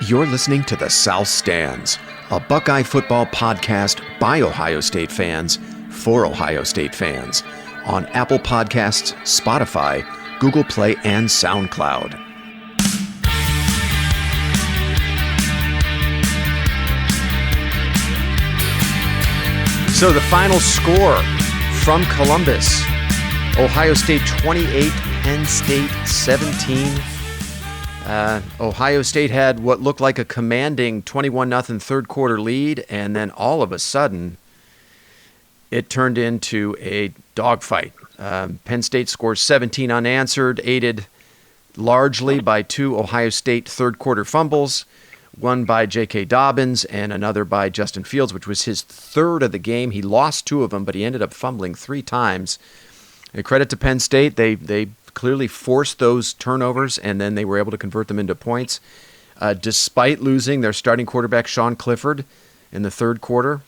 You're listening to The South Stands, a Buckeye football podcast by Ohio State fans for Ohio State fans, on Apple Podcasts, Spotify, Google Play, and SoundCloud. So the final score from Columbus, Ohio State 28, Penn State 17. Ohio State had what looked like a commanding 21-0 third quarter lead, and then all of a sudden, it turned into a dogfight. Penn State scores 17 unanswered, aided largely by two Ohio State third quarter fumbles, one by J.K. Dobbins and another by Justin Fields, which was his third of the game. He lost two of them, but he ended up fumbling three times. And credit to Penn State, they clearly forced those turnovers, and then they were able to convert them into points, despite losing their starting quarterback, Sean Clifford, in the third quarter.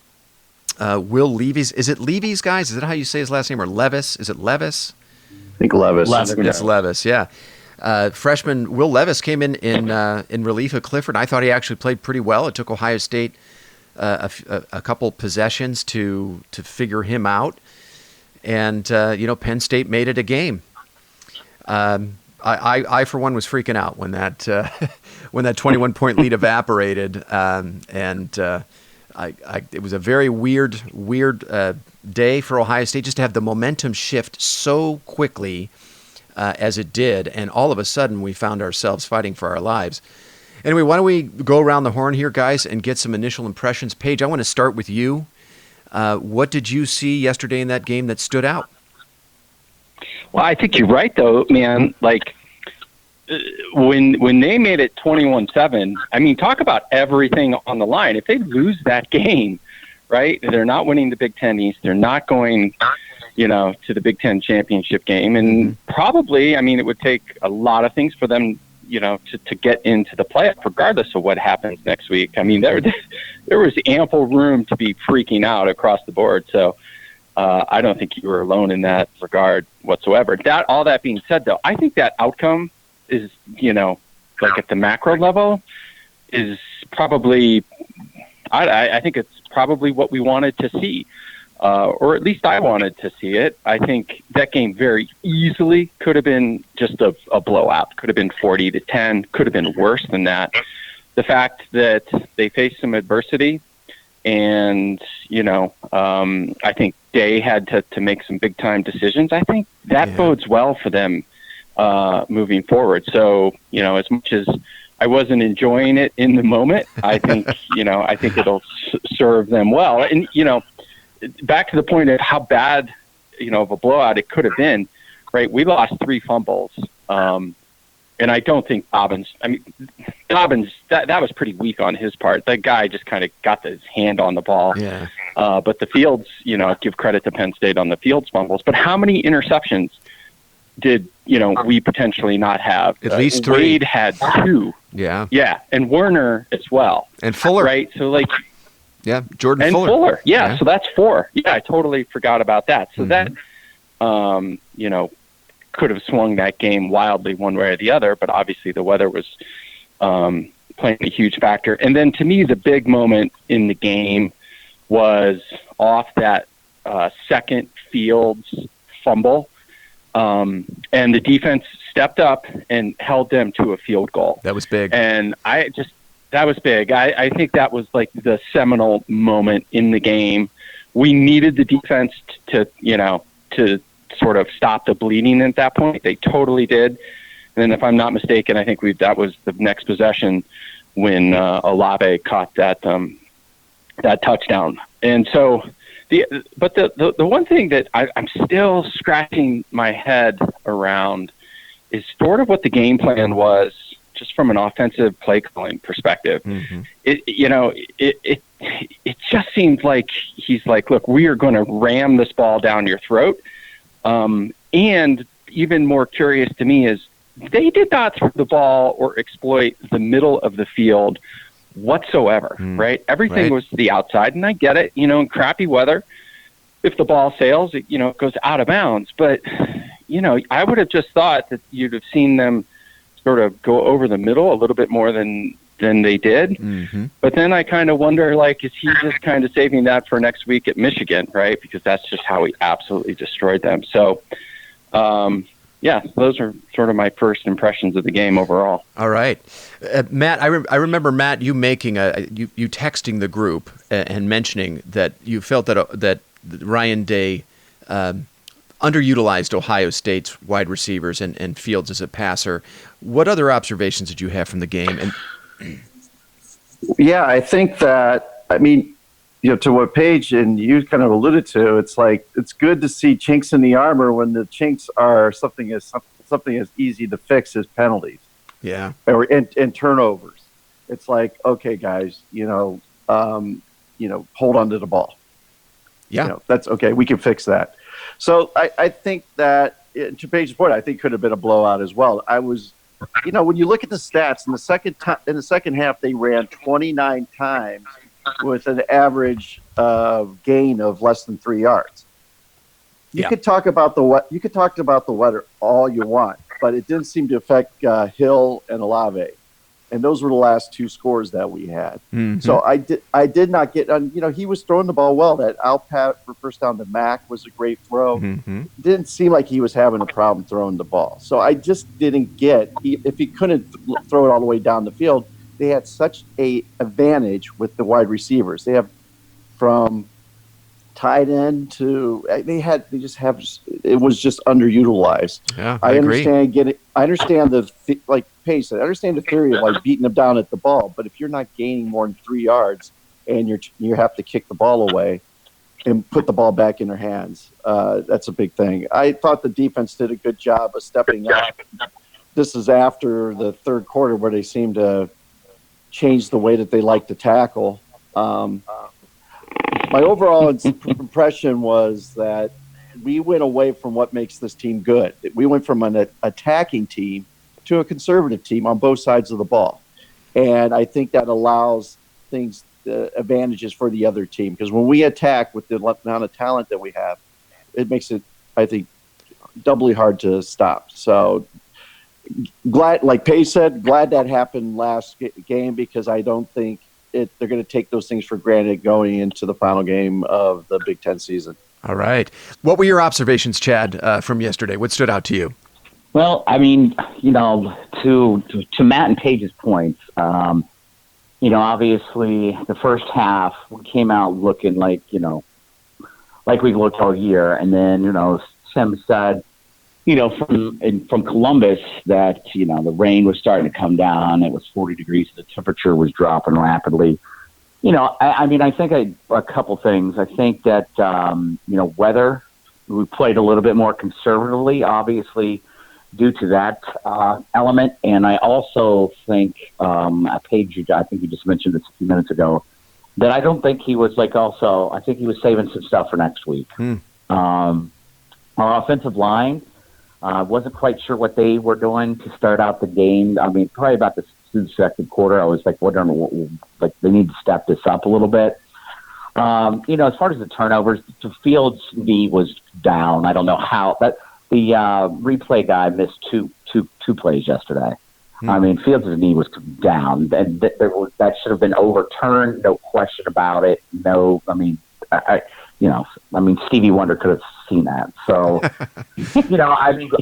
Will Levis, is it Levis, guys? Is that how you say his last name, or Levis? Is it Levis? I think Levis. It's Levis, yeah. Freshman Will Levis came in relief of Clifford. I thought he actually played pretty well. It took Ohio State a couple possessions to figure him out. And, Penn State made it a game. I for one was freaking out when that 21-point lead evaporated, it was a very weird day for Ohio State just to have the momentum shift so quickly as it did, and all of a sudden we found ourselves fighting for our lives. Anyway, why don't we go around the horn here, guys, and get some initial impressions. Paige, I want to start with you. What did you see yesterday in that game that stood out? Well, I think you're right, though, man. Like, when they made it 21-7, I mean, talk about everything on the line. If they lose that game, right, they're not winning the Big Ten East. They're not going, to the Big Ten championship game. And probably, I mean, it would take a lot of things for them, to get into the playoff, regardless of what happens next week. I mean, there was ample room to be freaking out across the board. So, I don't think you were alone in that regard whatsoever. All that being said, though, I think that outcome is, like at the macro level, is probably, I think it's probably what we wanted to see, or at least I wanted to see it. I think that game very easily could have been just a blowout, could have been 40-10, could have been worse than that. The fact that they faced some adversity, and, I think Day had to make some big-time decisions. I think that bodes well for them moving forward. So, as much as I wasn't enjoying it in the moment, I think, I think it'll serve them well. And, back to the point of how bad, of a blowout it could have been, right? We lost three fumbles. And I don't think Dobbins, that was pretty weak on his part. That guy just kind of got his hand on the ball. Yeah. But the Fields, give credit to Penn State on the Fields fumbles. But how many interceptions did, we potentially not have? At least three. Wade had two. Yeah. Yeah. And Werner as well. And Fuller. Right. So Jordan and Fuller. Fuller. Yeah. So that's four. Yeah. I totally forgot about that. So that, could have swung that game wildly one way or the other, but obviously the weather was playing a huge factor. And then to me, the big moment in the game was off that second Fields fumble, and the defense stepped up and held them to a field goal. That was big. And that was big. I think that was like the seminal moment in the game. We needed the defense to sort of stop the bleeding at that point. They totally did. And if I'm not mistaken, I think that was the next possession when Olave caught that touchdown. And so the one thing that I'm still scratching my head around is sort of what the game plan was, just from an offensive play calling perspective. Mm-hmm. It just seems like he's like, look, we are going to ram this ball down your throat. And even more curious to me is they did not throw the ball or exploit the middle of the field whatsoever, right? Everything was to the outside, and I get it, in crappy weather, if the ball sails, it goes out of bounds. But, I would have just thought that you'd have seen them sort of go over the middle a little bit more than than they did. Mm-hmm. But then I kind of wonder, like, is he just kind of saving that for next week at Michigan, right? Because that's just how he absolutely destroyed them. So, yeah, those are sort of my first impressions of the game overall. All right. Matt, I remember, Matt, you making you texting the group and mentioning that you felt that Ryan Day underutilized Ohio State's wide receivers and Fields as a passer. What other observations did you have from the game? And yeah, I think that, I mean, to what Paige and you kind of alluded to, it's like it's good to see chinks in the armor when the chinks are something as easy to fix as penalties. Yeah. Or and turnovers. It's like, okay, guys, hold on to the ball. Yeah. That's okay. We can fix that. So I think that, to Paige's point, I think could have been a blowout as well. I was, when you look at the stats, in the second half, they ran 29 times with an average gain of less than 3 yards. You could talk about the weather all you want, but it didn't seem to affect Hill and Olave, and those were the last two scores that we had. Mm-hmm. So I did not get on. He was throwing the ball well. That out pat for first down to Mack was a great throw. Mm-hmm. Didn't seem like he was having a problem throwing the ball. So I just didn't get if he couldn't throw it all the way down the field. They had such a advantage with the wide receivers. They have from tight end to it was just underutilized. Yeah, I agree. I understand like Paige said, I understand the theory of like beating them down at the ball, but if you're not gaining more than 3 yards and you have to kick the ball away and put the ball back in their hands, that's a big thing. I thought the defense did a good job of stepping up. This is after the third quarter where they seemed to change the way that they like to tackle. My overall impression was that we went away from what makes this team good. We went from an attacking team to a conservative team on both sides of the ball. And I think that allows advantages for the other team. Because when we attack with the amount of talent that we have, it makes it, I think, doubly hard to stop. So glad, like Paige said, glad that happened last game, because I don't think they're going to take those things for granted going into the final game of the Big Ten season. All right. What were your observations, Chad, from yesterday? What stood out to you? Well, I mean, to Matt and Paige's points, obviously the first half we came out looking like we looked all year, and then Sam said, from Columbus that, the rain was starting to come down. It was 40 degrees. The temperature was dropping rapidly. I think a couple things. I think that, weather, we played a little bit more conservatively, obviously, due to that element. And I also think, Paige, I think you just mentioned this a few minutes ago, that I don't think he was I think he was saving some stuff for next week. Our offensive line, wasn't quite sure what they were doing to start out the game. I mean, probably about the second quarter, I was wondering, they need to step this up a little bit. As far as the turnovers, the Fields' knee was down. I don't know how, but the replay guy missed two plays yesterday. I mean, Fields' knee was down, and that should have been overturned. No question about it. No, I mean, Stevie Wonder could have seen that. So,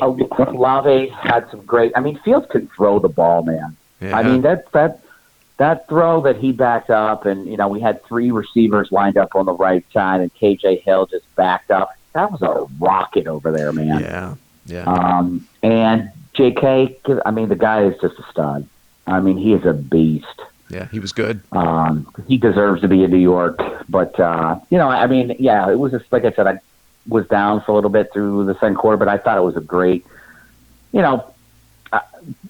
Olave had some great. I mean, Fields could throw the ball, man. Yeah. I mean, that throw that he backed up, and we had three receivers lined up on the right side, and KJ Hill just backed up. That was a rocket over there, man. Yeah. And JK, I mean, the guy is just a stud. I mean, he is a beast. Yeah, he was good. He deserves to be in New York. But, it was just, like I said, I was down for a little bit through the second quarter, but I thought it was a great,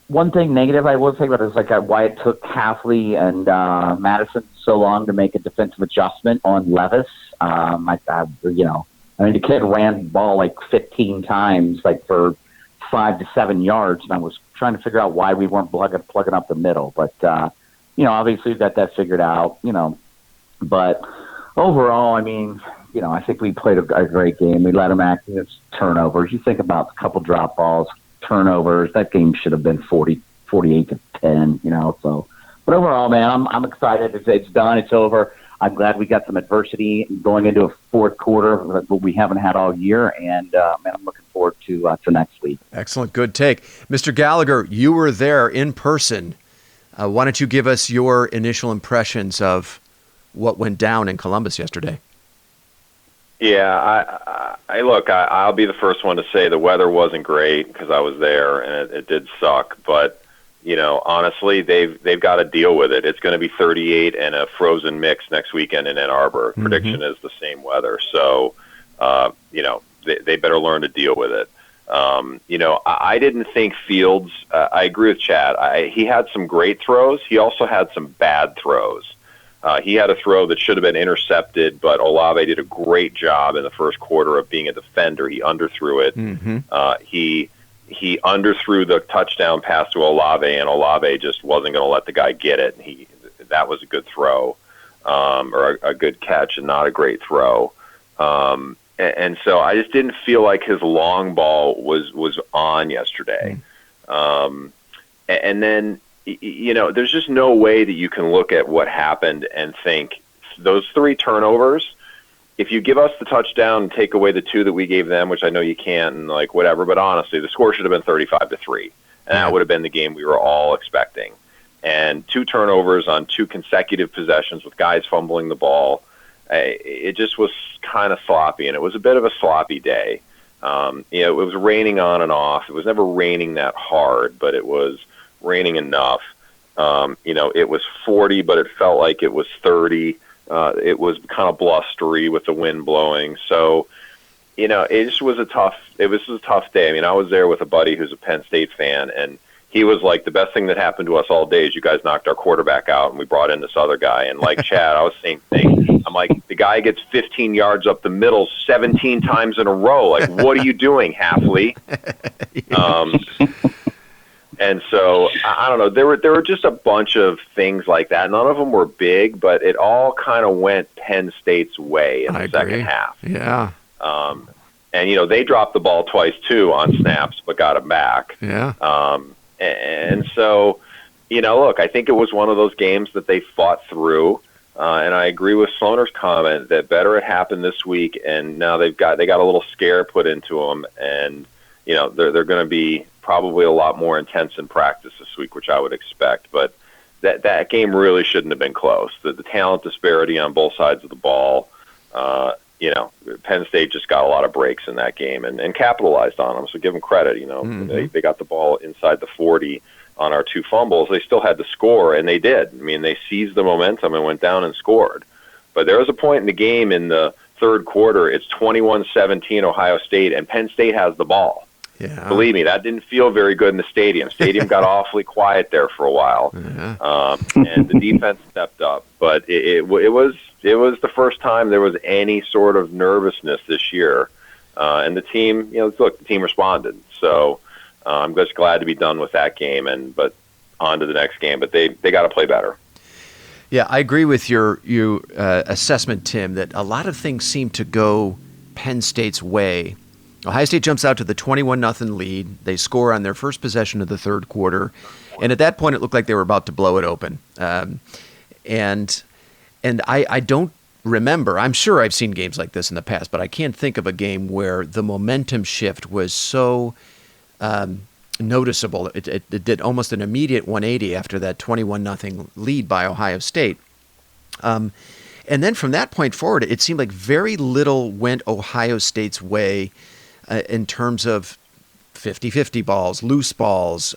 one thing negative I will say about it is why it took Halfley and Madison so long to make a defensive adjustment on Levis. The kid ran the ball 15 times, for 5 to 7 yards, and I was trying to figure out why we weren't plugging up the middle. But, obviously we've got that figured out, But overall, I mean, I think we played a great game. We let them act in turnovers. You think about a couple drop balls, turnovers. That game should have been 48 to 10, So But overall, man, I'm excited. It's done. It's over. I'm glad we got some adversity going into a fourth quarter that we haven't had all year, and man, I'm looking forward to next week. Excellent, good take, Mr. Gallagher. You were there in person. Why don't you give us your initial impressions of what went down in Columbus yesterday? Yeah, I'll be the first one to say the weather wasn't great because I was there, and it did suck. But honestly, they've got to deal with it. It's going to be 38 and a frozen mix next weekend in Ann Arbor. Mm-hmm. Prediction is the same weather, so they better learn to deal with it. I didn't think Fields. I agree with Chad. He had some great throws. He also had some bad throws. He had a throw that should have been intercepted, but Olave did a great job in the first quarter of being a defender. He underthrew it. Mm-hmm. He underthrew the touchdown pass to Olave, and Olave just wasn't going to let the guy get it. That was a good throw, or a good catch, and not a great throw. And so I just didn't feel like his long ball was on yesterday. And then, there's just no way that you can look at what happened and think those 3 turnovers, if you give us the touchdown and take away the 2 that we gave them, which I know you can't, and whatever, but honestly, the score should have been 35-3, and that would have been the game we were all expecting. And 2 turnovers on 2 consecutive possessions with guys fumbling the ball, it just was kind of sloppy, and it was a bit of a sloppy day. It was raining on and off. It was never raining that hard, but it was raining enough. It was 40, but it felt like it was 30. It was kind of blustery with the wind blowing. So, it was a tough day. I mean, I was there with a buddy who's a Penn State fan, and he was like, the best thing that happened to us all day is you guys knocked our quarterback out, and we brought in this other guy. And like Chad, I was the same thing. I'm like, the guy gets 15 yards up the middle 17 times in a row. Like, what are you doing, Halfley? And so, I don't know, there were just a bunch of things like that. None of them were big, but it all kind of went Penn State's way in the second half. Yeah. And, they dropped the ball twice, too, on snaps, but got them back. Yeah. And so, look, I think it was one of those games that they fought through. And I agree with Sloaner's comment that better it happened this week, and now they got a little scare put into them, and, they're going to be probably a lot more intense in practice this week, which I would expect. But that game really shouldn't have been close. The talent disparity on both sides of the ball, Penn State just got a lot of breaks in that game and capitalized on them. So give them credit. Mm-hmm. They got the ball inside the 40 on our 2 fumbles. They still had to score, and they did. I mean, they seized the momentum and went down and scored. But there was a point in the game in the third quarter, it's 21-17 Ohio State, and Penn State has the ball. Yeah. Believe me, that didn't feel very good in the stadium. Stadium got awfully quiet there for a while, and the defense stepped up. But it was the first time there was any sort of nervousness this year, and the team, the team responded. So I'm just glad to be done with that game, but on to the next game. But they got to play better. Yeah, I agree with your assessment, Tim, that a lot of things seem to go Penn State's way. Ohio State jumps out to the 21-0 lead. They score on their first possession of the third quarter. And at that point, it looked like they were about to blow it open. And I don't remember. I'm sure I've seen games like this in the past, but I can't think of a game where the momentum shift was so noticeable. It did almost an immediate 180 after that 21-0 lead by Ohio State. And then from that point forward, it seemed like very little went Ohio State's way in terms of 50-50 balls, loose balls,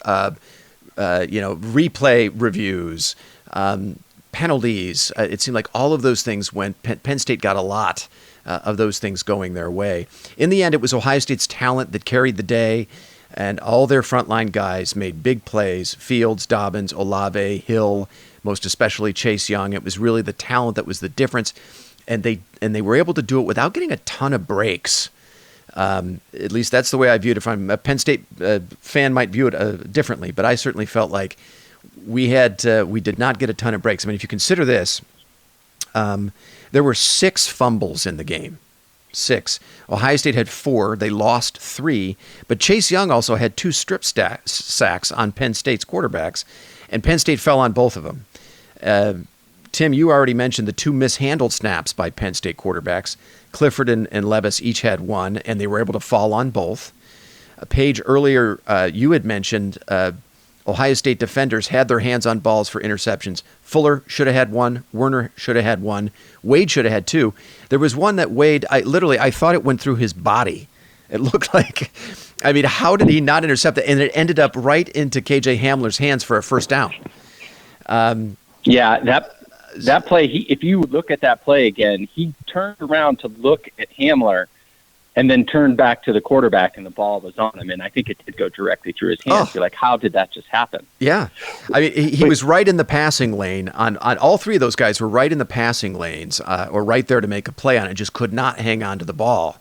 replay reviews, penalties. It seemed like all of those things went. Penn State got a lot of those things going their way. In the end, it was Ohio State's talent that carried the day, and all their frontline guys made big plays. Fields, Dobbins, Olave, Hill, most especially Chase Young. It was really the talent that was the difference, and they were able to do it without getting a ton of breaks. At least that's the way I viewed it. If I'm a Penn State fan, might view it differently, but I certainly felt like we did not get a ton of breaks. I mean, if you consider this, there were 6 fumbles in the game. 6. Ohio State had 4. They lost 3. But Chase Young also had 2 strip sacks on Penn State's quarterbacks, and Penn State fell on both of them. Tim, you already mentioned the two mishandled snaps by Penn State quarterbacks. Clifford and Levis each had one, and they were able to fall on both. Paige, earlier you had mentioned Ohio State defenders had their hands on balls for interceptions. Fuller should have had one. Werner should have had one. Wade should have had two. There was one that Wade, I thought it went through his body. It looked like, how did he not intercept it? And it ended up right into KJ Hamler's hands for a first down. That play, if you look at that play again, he turned around to look at Hamler and then turned back to the quarterback, and the ball was on him. And I think it did go directly through his hands. You're like, how did that just happen? Yeah. He was right in the passing lane. On all three of those guys were right in the passing lanes or right there to make a play on it, just could not hang on to the ball.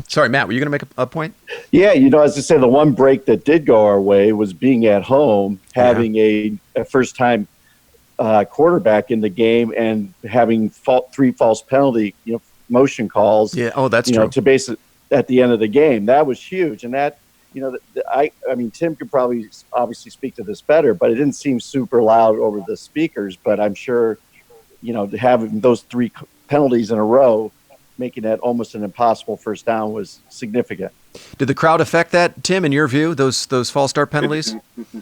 Sorry, Matt, were you going to make a point? Yeah, as I say, the one break that did go our way was being at home, having a first-time quarterback in the game and having three false penalty, motion calls. Yeah. Oh, that's true. To base it at the end of the game, that was huge. And that, Tim could probably obviously speak to this better, but it didn't seem super loud over the speakers. But I'm sure, having those three penalties in a row, making that almost an impossible first down was significant. Did the crowd affect that, Tim, in your view, those false start penalties?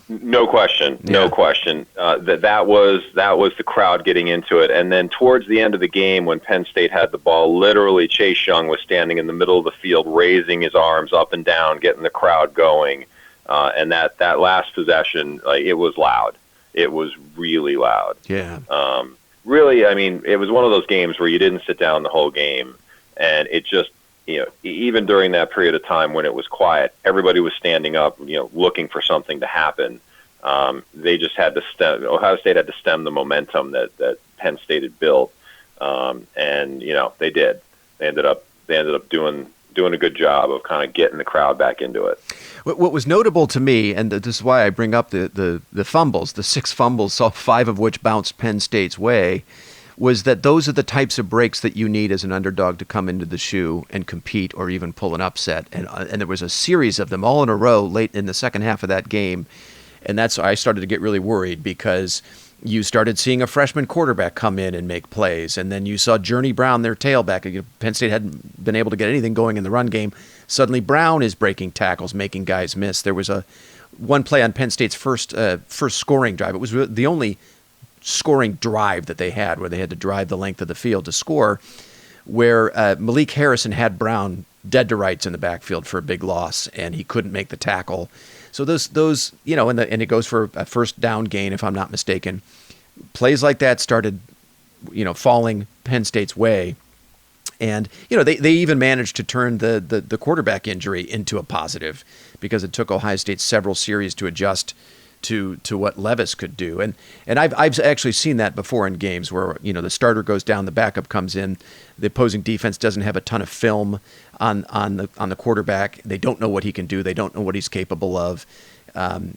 No question. No question. That was the crowd getting into it. And then towards the end of the game, when Penn State had the ball, literally Chase Young was standing in the middle of the field, raising his arms up and down, getting the crowd going. And that last possession, it was loud. It was really loud. Yeah. Really, it was one of those games where you didn't sit down the whole game. And it just, even during that period of time when it was quiet, everybody was standing up, looking for something to happen. They just had to Ohio State had to stem the momentum that Penn State had built. And, they did. They ended up doing a good job of kind of getting the crowd back into it. What was notable to me, and this is why I bring up the fumbles, the 6 fumbles, 5 of which bounced Penn State's way, was that those are the types of breaks that you need as an underdog to come into the shoe and compete or even pull an upset. And there was a series of them all in a row late in the second half of that game. And that's I started to get really worried because you started seeing a freshman quarterback come in and make plays. And then you saw Journey Brown, their tailback. Penn State hadn't been able to get anything going in the run game. Suddenly Brown is breaking tackles, making guys miss. There was one play on Penn State's first scoring drive. It was the only scoring drive that they had where they had to drive the length of the field to score, where Malik Harrison had Brown dead to rights in the backfield for a big loss, and he couldn't make the tackle. So those and it goes for a first down gain, if I'm not mistaken. Plays like that started, falling Penn State's way. And, they even managed to turn the quarterback injury into a positive because it took Ohio State several series to adjust to what Levis could do. And I've actually seen that before in games where, the starter goes down, the backup comes in, the opposing defense doesn't have a ton of film on the quarterback. They don't know what he can do. They don't know what he's capable of.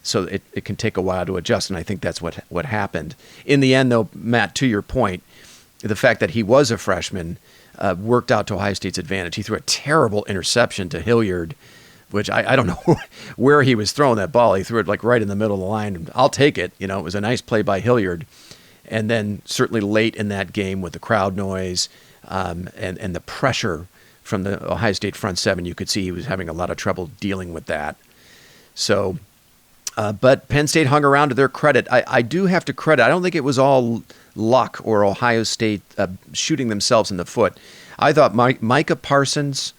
So it can take a while to adjust, and I think that's what happened. In the end, though, Matt, to your point, the fact that he was a freshman worked out to Ohio State's advantage. He threw a terrible interception to Hilliard, which I don't know where he was throwing that ball. He threw it right in the middle of the line. I'll take it. It was a nice play by Hilliard. And then certainly late in that game with the crowd noise and the pressure from the Ohio State front seven, you could see he was having a lot of trouble dealing with that. So, but Penn State hung around to their credit. I do have to credit. I don't think it was all luck or Ohio State shooting themselves in the foot. I thought Micah Parsons,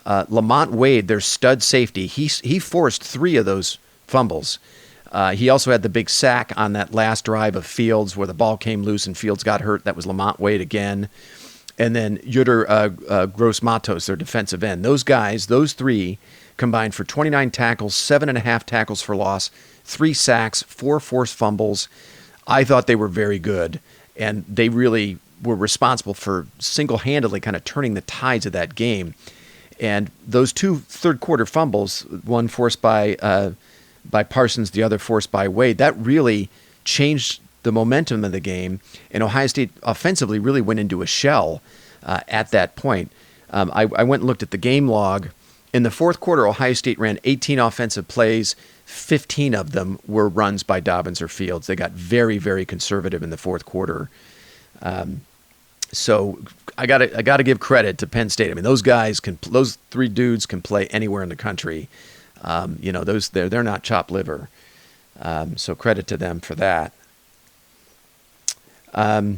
Lamont Wade, their stud safety, he forced 3 of those fumbles. He also had the big sack on that last drive of Fields where the ball came loose and Fields got hurt. That was Lamont Wade again. And then Yuder Gross-Matos, their defensive end. Those guys, those 3, combined for 29 tackles, 7.5 tackles for loss, 3 sacks, 4 forced fumbles. I thought they were very good, and they really were responsible for single-handedly kind of turning the tides of that game. And those 2 third-quarter fumbles, one forced by Parsons, the other forced by Wade, that really changed the momentum of the game. And Ohio State offensively really went into a shell at that point. I went and looked at the game log. In the fourth quarter, Ohio State ran 18 offensive plays, 15 of them were runs by Dobbins or Fields. They got very, very conservative in the fourth quarter. So I gotta give credit to Penn State. I mean, those three dudes can play anywhere in the country. They're not chopped liver. So credit to them for that. Let's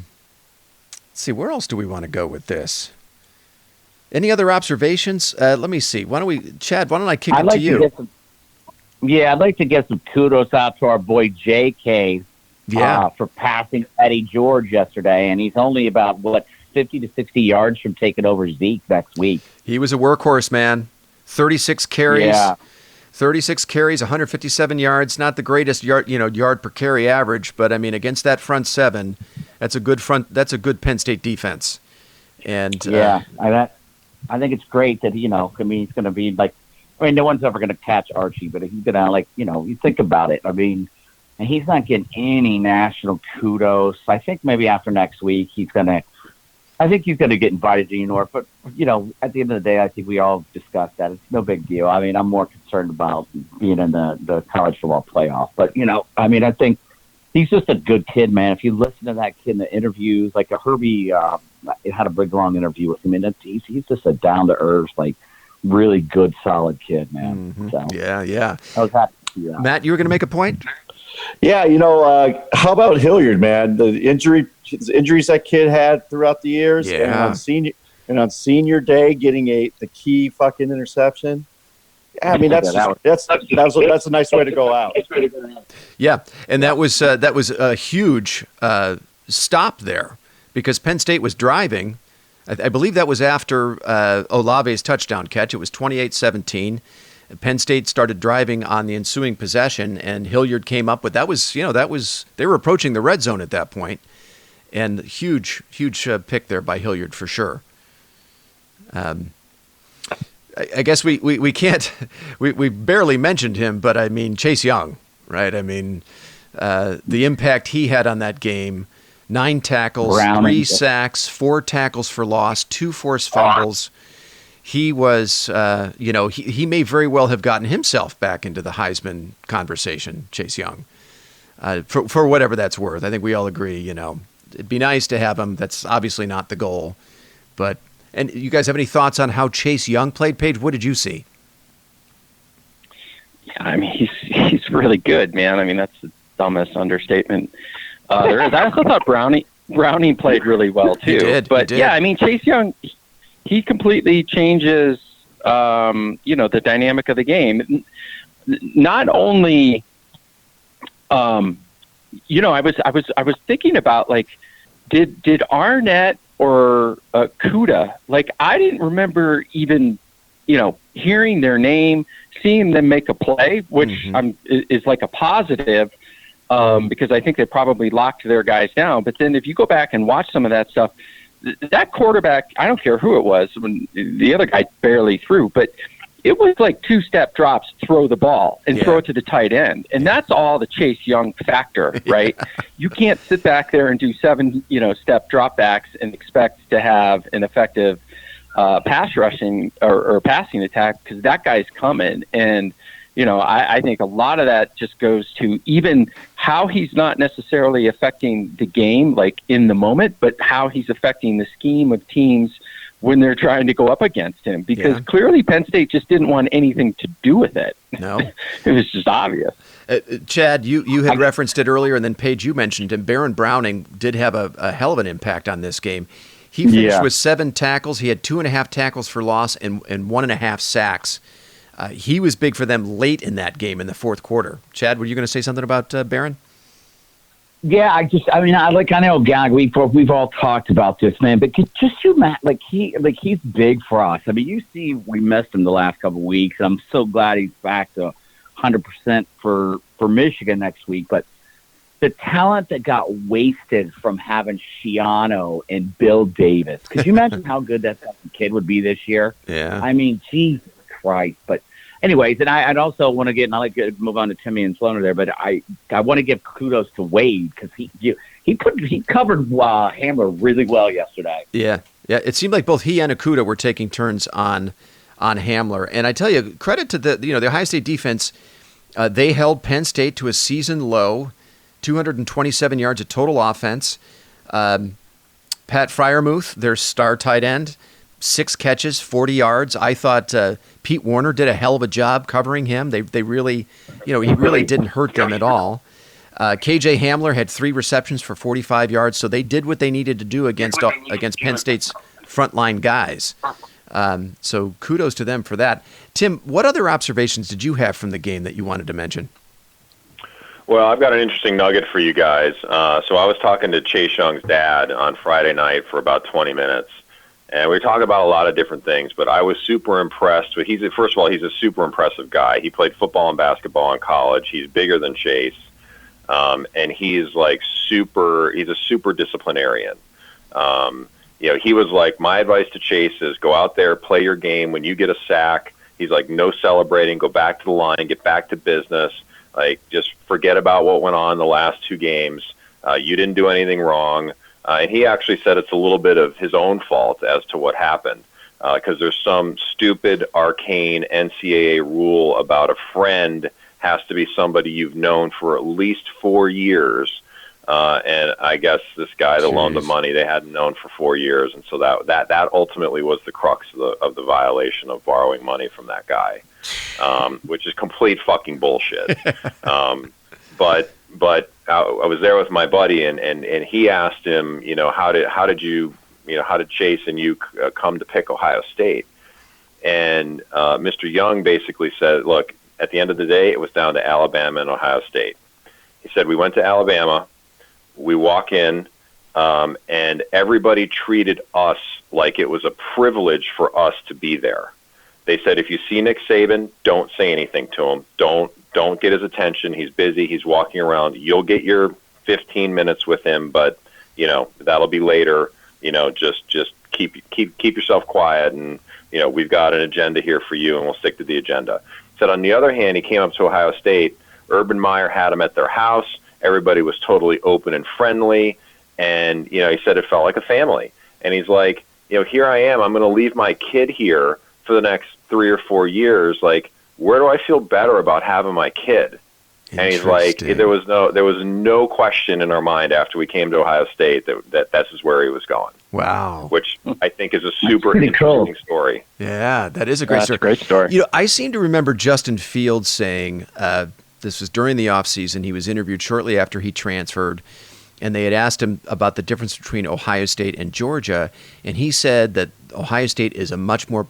see, where else do we want to go with this? Any other observations? Let me see. Chad, why don't I kick it to you? I'd like to get some kudos out to our boy J.K. For passing Eddie George yesterday, and he's only about 50 to 60 yards from taking over Zeke next week. He was a workhorse, man. 36 carries. Yeah. 36 carries, 157 yards. Not the greatest yard per carry average, but I mean against that front seven, that's a good Penn State defense. And I think it's great that he's going to be no one's ever going to catch Archie, but he's going to you think about it. I mean. And he's not getting any national kudos. I think maybe after next week he's gonna get invited to New York. But at the end of the day, I think we all discussed that. It's no big deal. I mean, I'm more concerned about being in the college football playoff. But I think he's just a good kid, man. If you listen to that kid in the interviews, like Herbie had a big long interview with him, and he's just a down to earth, really good, solid kid, man. Mm-hmm. So, yeah. I was happy to see that. Matt, you were going to make a point? Yeah, how about Hilliard, man? The injuries that kid had throughout the years, and on senior day, getting the key fucking interception. Yeah, I mean that's a nice way to go out. Yeah, and that was a huge stop there because Penn State was driving. I believe that was after Olave's touchdown catch. It was 28-17. Penn State started driving on the ensuing possession, and Hilliard came up with that was they were approaching the red zone at that point, and huge pick there by Hilliard for sure. I guess we can't we barely mentioned him, but I mean Chase Young, right? I mean the impact he had on that game: 9 tackles, 3 sacks, 4 tackles for loss, 2 forced fumbles. He was, he may very well have gotten himself back into the Heisman conversation, Chase Young, for whatever that's worth. I think we all agree, it'd be nice to have him. That's obviously not the goal. And you guys have any thoughts on how Chase Young played, Paige? What did you see? Yeah, I mean, he's really good, man. I mean, that's the dumbest understatement there is. I also thought Browning played really well, too. He did. Yeah, I mean, Chase Young... He completely changes, the dynamic of the game. Not only, I was thinking about did Arnett or Kuda, I didn't remember even, hearing their name, seeing them make a play, which is a positive, because I think they probably locked their guys down. But then if you go back and watch some of that stuff. That quarterback, I don't care who it was, when the other guy barely threw, but it was 2-step drops, throw the ball, and throw it to the tight end. And that's all the Chase Young factor, right? You can't sit back there and do 7-step dropbacks and expect to have an effective pass rushing or passing attack because that guy's coming. And, I think a lot of that just goes to even how he's not necessarily affecting the game, in the moment, but how he's affecting the scheme of teams when they're trying to go up against him. Because clearly Penn State just didn't want anything to do with it. No. It was just obvious. Chad, you had referenced it earlier, and then Paige, you mentioned him. Baron Browning did have a hell of an impact on this game. He finished with 7 tackles. He had 2.5 tackles for loss and 1.5 sacks. He was big for them late in that game in the fourth quarter. Chad, were you going to say something about Barron? Yeah, I know, Gag, we've all talked about this, man, but just you, Matt, he's big for us. I mean, you see, we missed him the last couple of weeks. I'm so glad he's back to 100% for Michigan next week, but the talent that got wasted from having Shiano and Bill Davis, could you imagine how good that kid would be this year? Yeah. I mean, Jesus Christ, but anyways, and I'd also want to get, and I'd like to move on to Timmy and Sloaner there, but I want to give kudos to Wade because he covered Hamler really well yesterday. Yeah. It seemed like both he and Okudah were taking turns on Hamler, and I tell you, credit to the Ohio State defense. They held Penn State to a season low, 227 yards of total offense. Pat Freiermuth, their star tight end, 6 catches, 40 yards. I thought Pete Warner did a hell of a job covering him. They really, he really didn't hurt them at all. KJ Hamler had 3 receptions for 45 yards, so they did what they needed to do against Penn State's frontline guys. So kudos to them for that. Tim, what other observations did you have from the game that you wanted to mention? Well, I've got an interesting nugget for you guys. So I was talking to Chase Young's dad on Friday night for about 20 minutes. And we talk about a lot of different things, but I was super impressed. First of all, he's a super impressive guy. He played football and basketball in college. He's bigger than Chase. And he's he's a super disciplinarian. He was like, my advice to Chase is go out there, play your game. When you get a sack, he's like, no celebrating, go back to the line, get back to business. Just forget about what went on the last 2 games. You didn't do anything wrong. And he actually said it's a little bit of his own fault as to what happened, because there's some stupid, arcane NCAA rule about a friend has to be somebody you've known for at least 4 years. And I guess this guy that loaned the money, they hadn't known for 4 years. And so that ultimately was the crux of the violation of borrowing money from that guy, which is complete fucking bullshit. But I was there with my buddy, and he asked him, how did Chase and you come to pick Ohio State? And Mr. Young basically said, look, at the end of the day, it was down to Alabama and Ohio State. He said, we went to Alabama, we walk in, and everybody treated us like it was a privilege for us to be there. They said, if you see Nick Saban, don't say anything to him. Don't get his attention. He's busy. He's walking around. You'll get your 15 minutes with him, but that'll be later. Just keep yourself quiet, and we've got an agenda here for you, and we'll stick to the agenda. Said on the other hand, he came up to Ohio State. Urban Meyer had him at their house. Everybody was totally open and friendly, and he said it felt like a family. And he's like, here I am. I'm going to leave my kid here for the next 3 or 4 years. Like, where do I feel better about having my kid? And he's like, there was no question in our mind after we came to Ohio State that this is where he was going. Wow. Which I think is a super interesting story. Yeah, that is a great story. That's a great story. I seem to remember Justin Fields saying, this was during the offseason, he was interviewed shortly after he transferred, and they had asked him about the difference between Ohio State and Georgia, and he said that Ohio State is a much more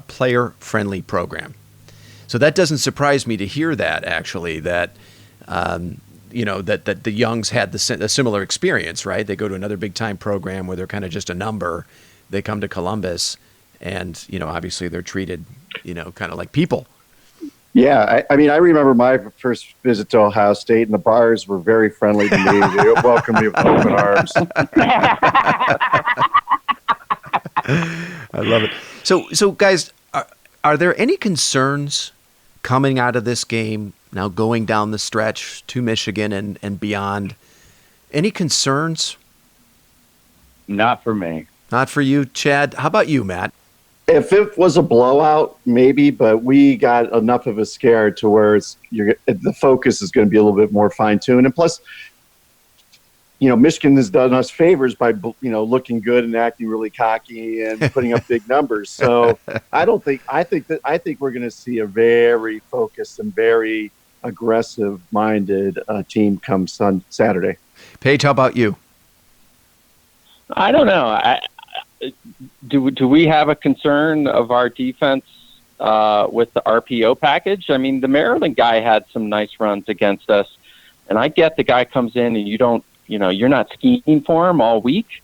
player-friendly program. So that doesn't surprise me to hear that, actually, that that the Youngs had a similar experience, right? They go to another big-time program where they're kind of just a number. They come to Columbus, and, obviously they're treated, kind of like people. Yeah, I remember my first visit to Ohio State, and the bars were very friendly to me. They welcomed me with open arms. I love it. So guys, are there any concerns coming out of this game, now going down the stretch to Michigan and beyond? Any concerns? Not for me. Not for you, Chad? How about you, Matt? If it was a blowout, maybe, but we got enough of a scare to where the focus is going to be a little bit more fine-tuned. And plus, Michigan has done us favors by, looking good and acting really cocky and putting up big numbers. So I think we're going to see a very focused and very aggressive-minded team come Saturday. Paige, how about you? I don't know. Do we have a concern of our defense with the RPO package? I mean, the Maryland guy had some nice runs against us, and I get the guy comes in and you're not scheming for him all week,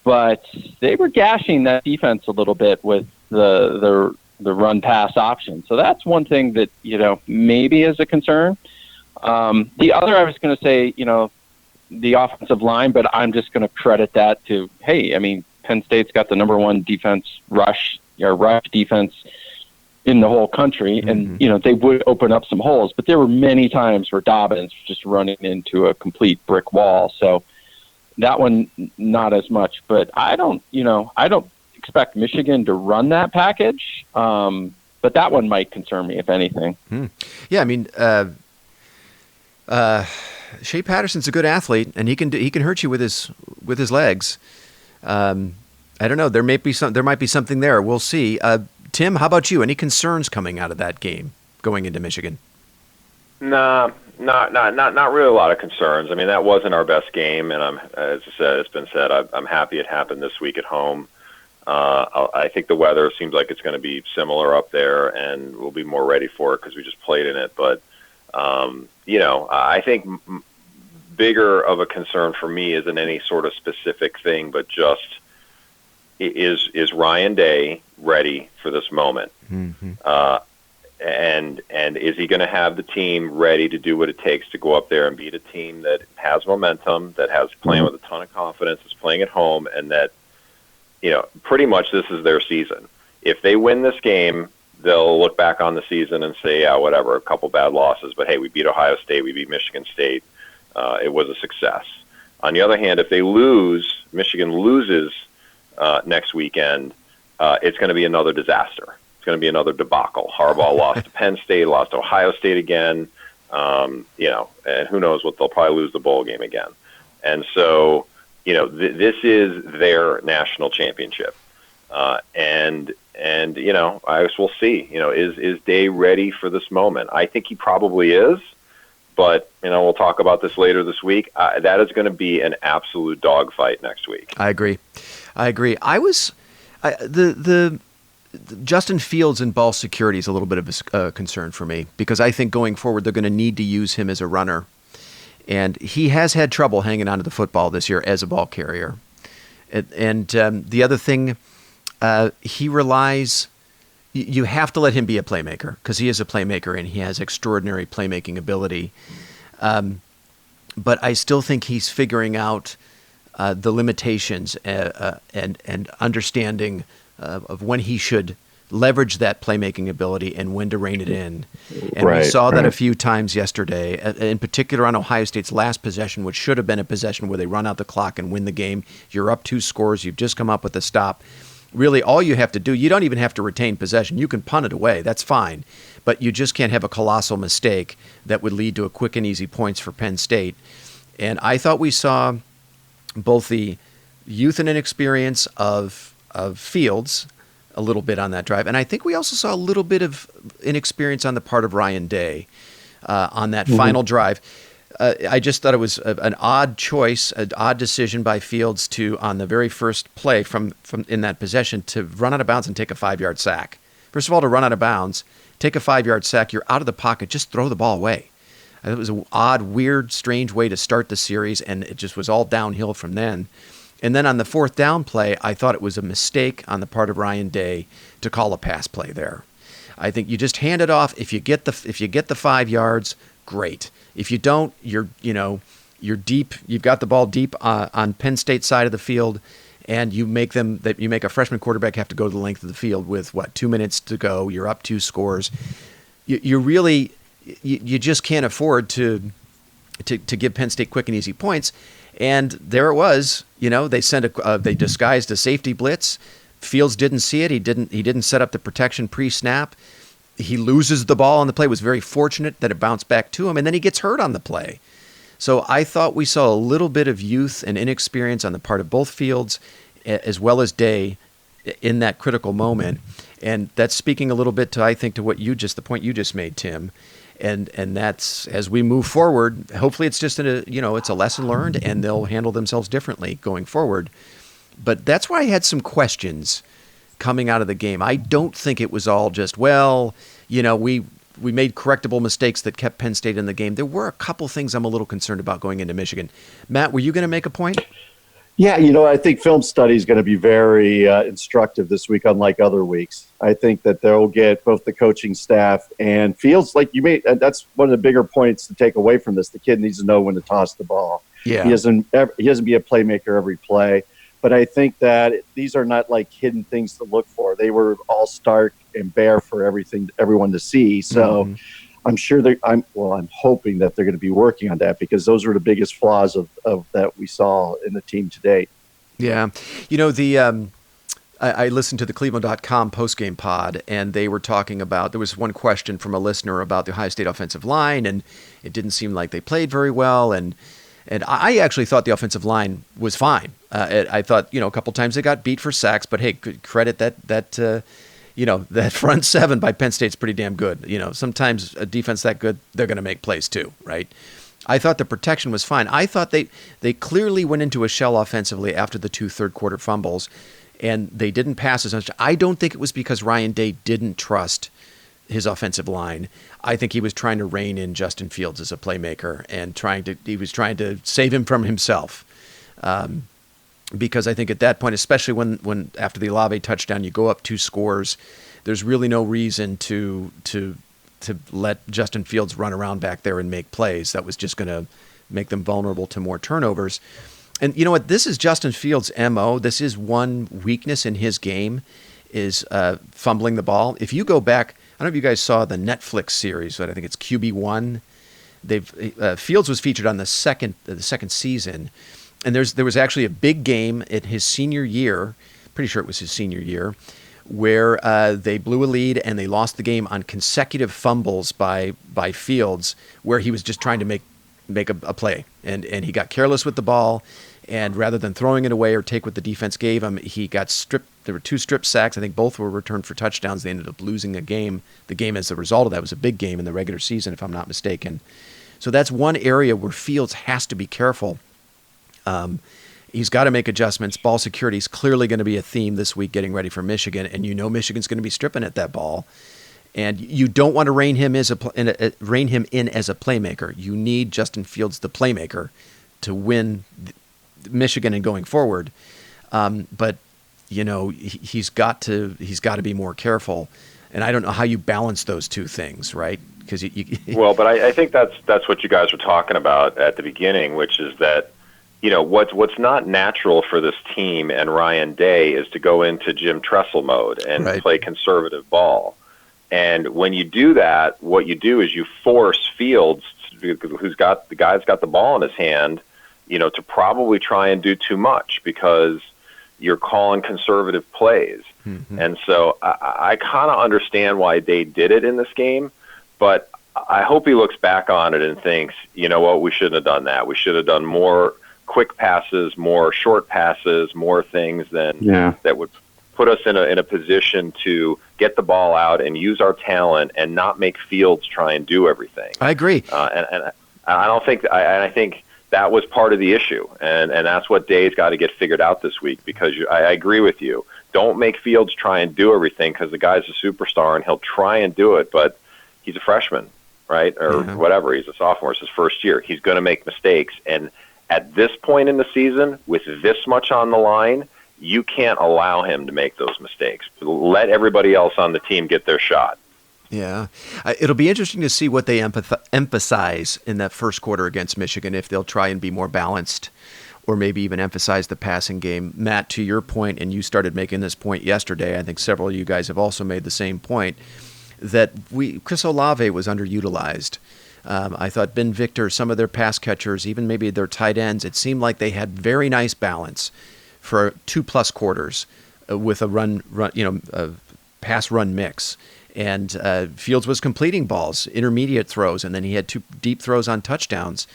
but they were gashing that defense a little bit with the run pass option. So that's one thing that maybe is a concern. The other, I was going to say, the offensive line, but I'm just going to credit that to, Penn State's got the number 1 rush defense in the whole country, and they would open up some holes, but there were many times where Dobbins was just running into a complete brick wall. So that one, not as much, but I don't expect Michigan to run that package. But that one might concern me, if anything. Yeah, I mean, Shea Patterson's a good athlete, and he can hurt you with his legs. I don't know. There might be something there. We'll see. Tim, how about you? Any concerns coming out of that game going into Michigan? Nah, not really a lot of concerns. I mean, that wasn't our best game, and as I said, it's been said, I'm happy it happened this week at home. I think the weather seems like it's going to be similar up there, and we'll be more ready for it because we just played in it. But, I think bigger of a concern for me isn't any sort of specific thing, but just is Ryan Day ready for this moment? Mm-hmm. And is he going to have the team ready to do what it takes to go up there and beat a team that has momentum, that has playing with a ton of confidence, is playing at home, and that, pretty much this is their season. If they win this game, they'll look back on the season and say, yeah, whatever, a couple bad losses, but hey, we beat Ohio State, we beat Michigan State. It was a success. On the other hand, if Michigan loses next weekend, it's going to be another disaster. It's going to be another debacle. Harbaugh lost to Penn State, lost to Ohio State again, and who knows what, they'll probably lose the bowl game again. And so, this is their national championship. And I guess we'll see, is Day ready for this moment? I think he probably is, but, we'll talk about this later this week. That is going to be an absolute dogfight next week. I agree. The Justin Fields and ball security is a little bit of a concern for me, because I think going forward they're going to need to use him as a runner. And he has had trouble hanging onto the football this year as a ball carrier. And the other thing, he relies... You have to let him be a playmaker, because he is a playmaker and he has extraordinary playmaking ability. But I still think he's figuring out the limitations and understanding of when he should leverage that playmaking ability and when to rein it in. And we saw that a few times yesterday, in particular on Ohio State's last possession, which should have been a possession where they run out the clock and win the game. You're up 2 scores. You've just come up with a stop. Really, all you have to do, you don't even have to retain possession. You can punt it away. That's fine. But you just can't have a colossal mistake that would lead to a quick and easy points for Penn State. And I thought we saw both the youth and inexperience of Fields a little bit on that drive. And I think we also saw a little bit of inexperience on the part of Ryan Day on that final drive. I just thought it was an odd choice, an odd decision by Fields to, on the very first play from in that possession, to run out of bounds and take a 5-yard sack. First of all, to run out of bounds, take a 5-yard sack, you're out of the pocket, just throw the ball away. It was an odd, weird, strange way to start the series, and it just was all downhill from then. And then on the 4th down play, I thought it was a mistake on the part of Ryan Day to call a pass play there. I think you just hand it off. If you get the 5 yards, great. If you don't, you're deep. You've got the ball deep on Penn State side of the field, and you make a freshman quarterback have to go the length of the field with 2 minutes to go. You're up 2 scores. You just can't afford to give Penn State quick and easy points. And there it was. They disguised a safety blitz. Fields didn't see it. He didn't set up the protection pre-snap. He loses the ball on the play. Was very fortunate that it bounced back to him, and then he gets hurt on the play. So I thought we saw a little bit of youth and inexperience on the part of both Fields as well as Day in that critical moment. And that's speaking a little bit to the point you just made, Tim. And that's, as we move forward, hopefully it's just it's a lesson learned and they'll handle themselves differently going forward. But that's why I had some questions coming out of the game. I don't think it was all just, we made correctable mistakes that kept Penn State in the game. There were a couple things I'm a little concerned about going into Michigan. Matt, were you going to make a point? Yeah, I think film study is going to be very instructive this week, unlike other weeks. I think that they'll get both the coaching staff and Fields, like you made. That's one of the bigger points to take away from this. The kid needs to know when to toss the ball. Yeah, he doesn't be a playmaker every play. But I think that these are not like hidden things to look for. They were all stark and bare for everyone to see. So I'm sure I'm hoping that they're going to be working on that, because those were the biggest flaws of that we saw in the team to date. Yeah. I listened to the Cleveland.com postgame pod, and they were talking about, there was one question from a listener about the Ohio State offensive line, and it didn't seem like they played very well, and I actually thought the offensive line was fine. I thought, a couple times they got beat for sacks, but hey, credit that front seven by Penn State's pretty damn good. Sometimes a defense that good, they're going to make plays too, right? I thought the protection was fine. I thought they clearly went into a shell offensively after the 2 third-quarter fumbles, and they didn't pass as much. I don't think it was because Ryan Day didn't trust his offensive line. I think he was trying to rein in Justin Fields as a playmaker and he was trying to save him from himself. Because I think at that point, especially when after the Olave touchdown, you go up 2 scores, there's really no reason to let Justin Fields run around back there and make plays. That was just going to make them vulnerable to more turnovers. And you know what? This is Justin Fields' MO. This is one weakness in his game, is fumbling the ball. If you go back, I don't know if you guys saw the Netflix series, but I think it's QB1. Fields was featured on the second season, and there was actually a big game in his senior year. Pretty sure it was his senior year, where they blew a lead and they lost the game on consecutive fumbles by Fields, where he was just trying to make a play, and he got careless with the ball, and rather than throwing it away or take what the defense gave him, he got stripped. There were 2 strip sacks. I think both were returned for touchdowns. They ended up losing the game as a result of that. It was a big game in the regular season, if I'm not mistaken. So that's one area where Fields has to be careful. He's got to make adjustments. Ball security is clearly going to be a theme this week getting ready for Michigan, and Michigan's going to be stripping at that ball. And you don't want to rein him in as a playmaker. You need Justin Fields, the playmaker, to win Michigan and going forward. But he's got to be more careful. And I don't know how you balance those two things, right? Because well, but I think that's what you guys were talking about at the beginning, which is that what's not natural for this team and Ryan Day is to go into Jim Tressel mode and play conservative ball. And when you do that, what you do is you force Fields, who's got the ball in his hand, to probably try and do too much because you're calling conservative plays. Mm-hmm. And so I kind of understand why they did it in this game, but I hope he looks back on it and thinks, you know what, we shouldn't have done that. We should have done more quick passes, more short passes, more things that would put us in a position to get the ball out and use our talent and not make Fields try and do everything. I agree. And I don't think I think that was part of the issue, and that's what Day's got to get figured out this week, because I agree with you. Don't make Fields try and do everything, because the guy's a superstar and he'll try and do it, but he's a freshman, right? Or whatever. He's a sophomore. It's his first year. He's going to make mistakes, and at this point in the season, with this much on the line, you can't allow him to make those mistakes. Let everybody else on the team get their shot. Yeah. It'll be interesting to see what they emphasize in that first quarter against Michigan, if they'll try and be more balanced or maybe even emphasize the passing game. Matt, to your point, and you started making this point yesterday, I think several of you guys have also made the same point, that Chris Olave was underutilized. I thought Ben Victor, some of their pass catchers, even maybe their tight ends, it seemed like they had very nice balance for 2+ quarters with a pass run mix. And Fields was completing balls, intermediate throws, and then he had 2 deep throws on touchdowns.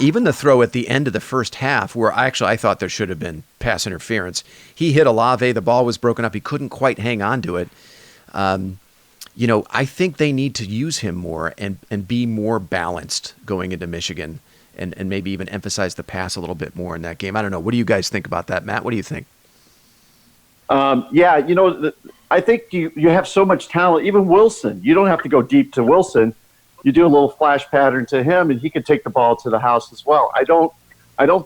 Even the throw at the end of the first half, where I thought there should have been pass interference. He hit Olave, the ball was broken up, he couldn't quite hang on to it. I think they need to use him more and be more balanced going into Michigan, and maybe even emphasize the pass a little bit more in that game. I don't know. What do you guys think about that, Matt? What do you think? I think you have so much talent. Even Wilson, you don't have to go deep to Wilson. You do a little flash pattern to him, and he can take the ball to the house as well. I don't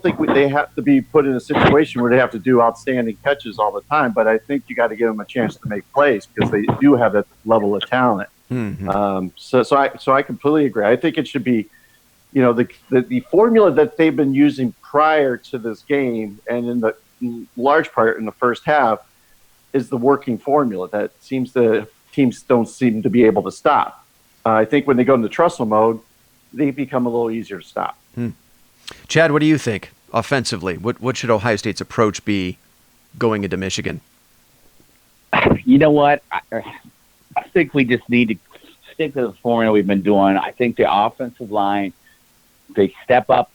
think they have to be put in a situation where they have to do outstanding catches all the time, but I think you got to give them a chance to make plays, because they do have that level of talent. Mm-hmm. So I completely agree. I think it should be, the formula that they've been using prior to this game, and in large part in the first half, is the working formula that teams don't seem to be able to stop. I think when they go into Tressel mode, they become a little easier to stop. Chad, what do you think offensively? What should Ohio State's approach be going into Michigan? You know what? I think we just need to stick to the formula we've been doing. I think the offensive line, they step up,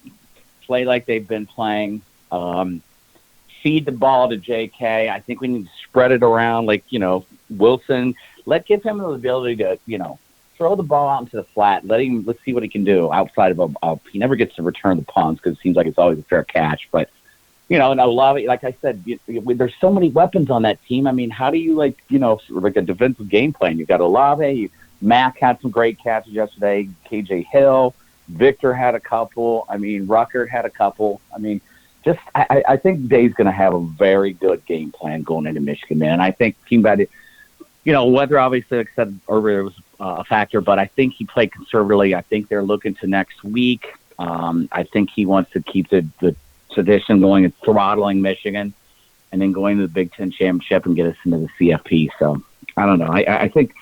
play like they've been playing, feed the ball to JK. I think we need to spread it around like, Wilson. Give him the ability to, throw the ball out into the flat. Let's see what he can do outside of he never gets to return the punts because it seems like it's always a fair catch. But, and Olave, like I said, there's so many weapons on that team. I mean, how do you like a defensive game plan? You've got Olave. Mack had some great catches yesterday. KJ Hill. Victor had a couple. I mean, Ruckert had a couple. I mean, I think Dave's going to have a very good game plan going into Michigan, man. I think team got it. Weather obviously, like I said earlier, was a factor, but I think he played conservatively. I think they're looking to next week. I think he wants to keep the tradition going and throttling Michigan and then going to the Big Ten championship and get us into the CFP. So I don't know. I think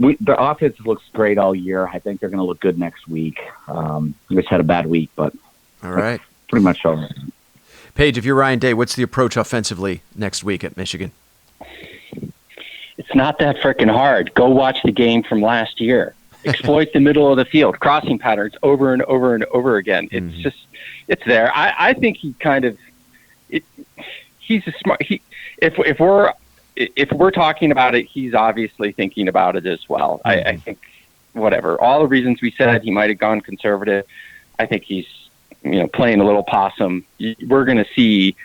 the offense looks great all year. I think they're going to look good next week. We just had a bad week, but all right. Pretty much all right. Paige, if you're Ryan Day, what's the approach offensively next week at Michigan? It's not that freaking hard. Go watch the game from last year. Exploit the middle of the field, crossing patterns over and over and over again. It's it's there. I think he kind of, he's a smart, if we're talking about it, he's obviously thinking about it as well. I think whatever, all the reasons we said, he might've gone conservative. I think he's, playing a little possum. We're going to see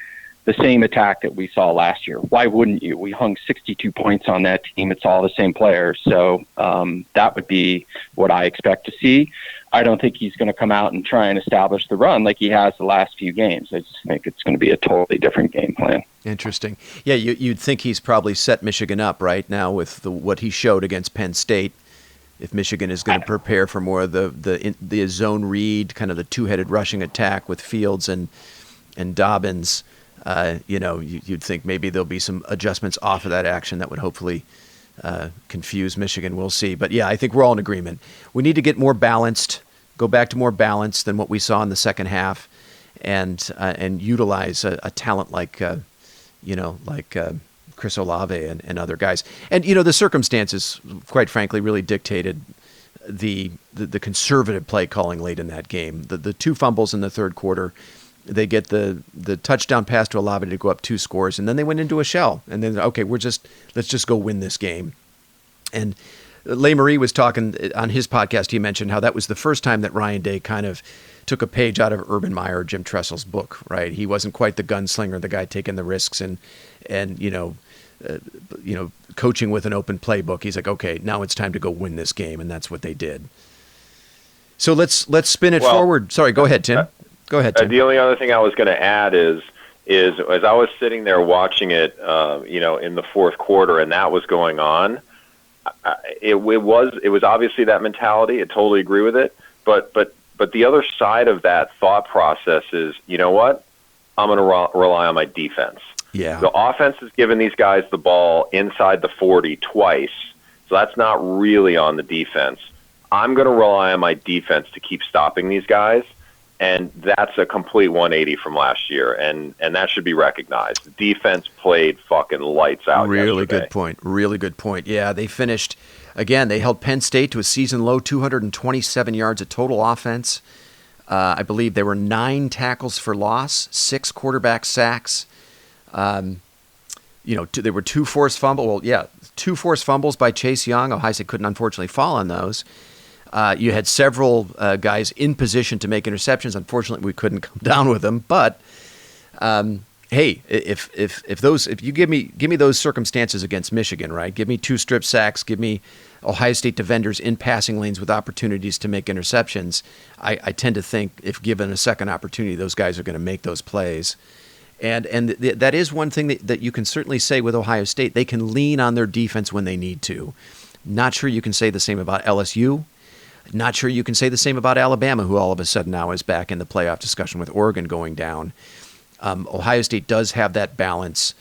the same attack that we saw last year. Why wouldn't you? We hung 62 points on that team. It's all the same players. So that would be what I expect to see. I don't think he's going to come out and try and establish the run like he has the last few games. I just think it's going to be a totally different game plan. Interesting. Yeah, you'd think he's probably set Michigan up right now with what he showed against Penn State. If Michigan is going to prepare for more of the zone read, kind of the two-headed rushing attack with Fields and Dobbins, you'd think maybe there'll be some adjustments off of that action that would hopefully confuse Michigan. We'll see. But yeah, I think we're all in agreement. We need to get more balanced, go back to more balance than what we saw in the second half, and utilize a talent like Chris Olave and other guys. And the circumstances, quite frankly, really dictated the conservative play calling late in that game. The two fumbles in the third quarter. They get the touchdown pass to Olave to go up 2 scores, and then they went into a shell. And then, okay, let's just go win this game. And LeMarie was talking on his podcast. He mentioned how that was the first time that Ryan Day kind of took a page out of Urban Meyer or Jim Tressel's book. Right? He wasn't quite the gunslinger, the guy taking the risks and coaching with an open playbook. He's like, okay, now it's time to go win this game, and that's what they did. So let's spin it forward. Sorry, go ahead, Tim. Go ahead, Tim. The only other thing I was going to add is as I was sitting there watching it, in the fourth quarter, and that was going on, it was obviously that mentality. I totally agree with it. But the other side of that thought process is, you know what? I'm going to rely on my defense. Yeah. The offense has given these guys the ball inside the 40 twice, so that's not really on the defense. I'm going to rely on my defense to keep stopping these guys. And that's a complete 180 from last year, and that should be recognized. The defense played fucking lights out yesterday. Really good point. Yeah, they finished, again, they held Penn State to a season-low 227 yards of total offense. I believe there were 9 tackles for loss, 6 quarterback sacks. There were 2 forced fumbles. 2 forced fumbles by Chase Young. Ohio State couldn't, unfortunately, fall on those. You had several guys in position to make interceptions. Unfortunately, we couldn't come down with them. But hey, if you give me those circumstances against Michigan, right? Give me 2 strip sacks. Give me Ohio State defenders in passing lanes with opportunities to make interceptions. I tend to think if given a second opportunity, those guys are going to make those plays. And that is one thing that you can certainly say with Ohio State. They can lean on their defense when they need to. Not sure you can say the same about LSU. Not sure you can say the same about Alabama, who all of a sudden now is back in the playoff discussion with Oregon going down. Ohio State does have that balance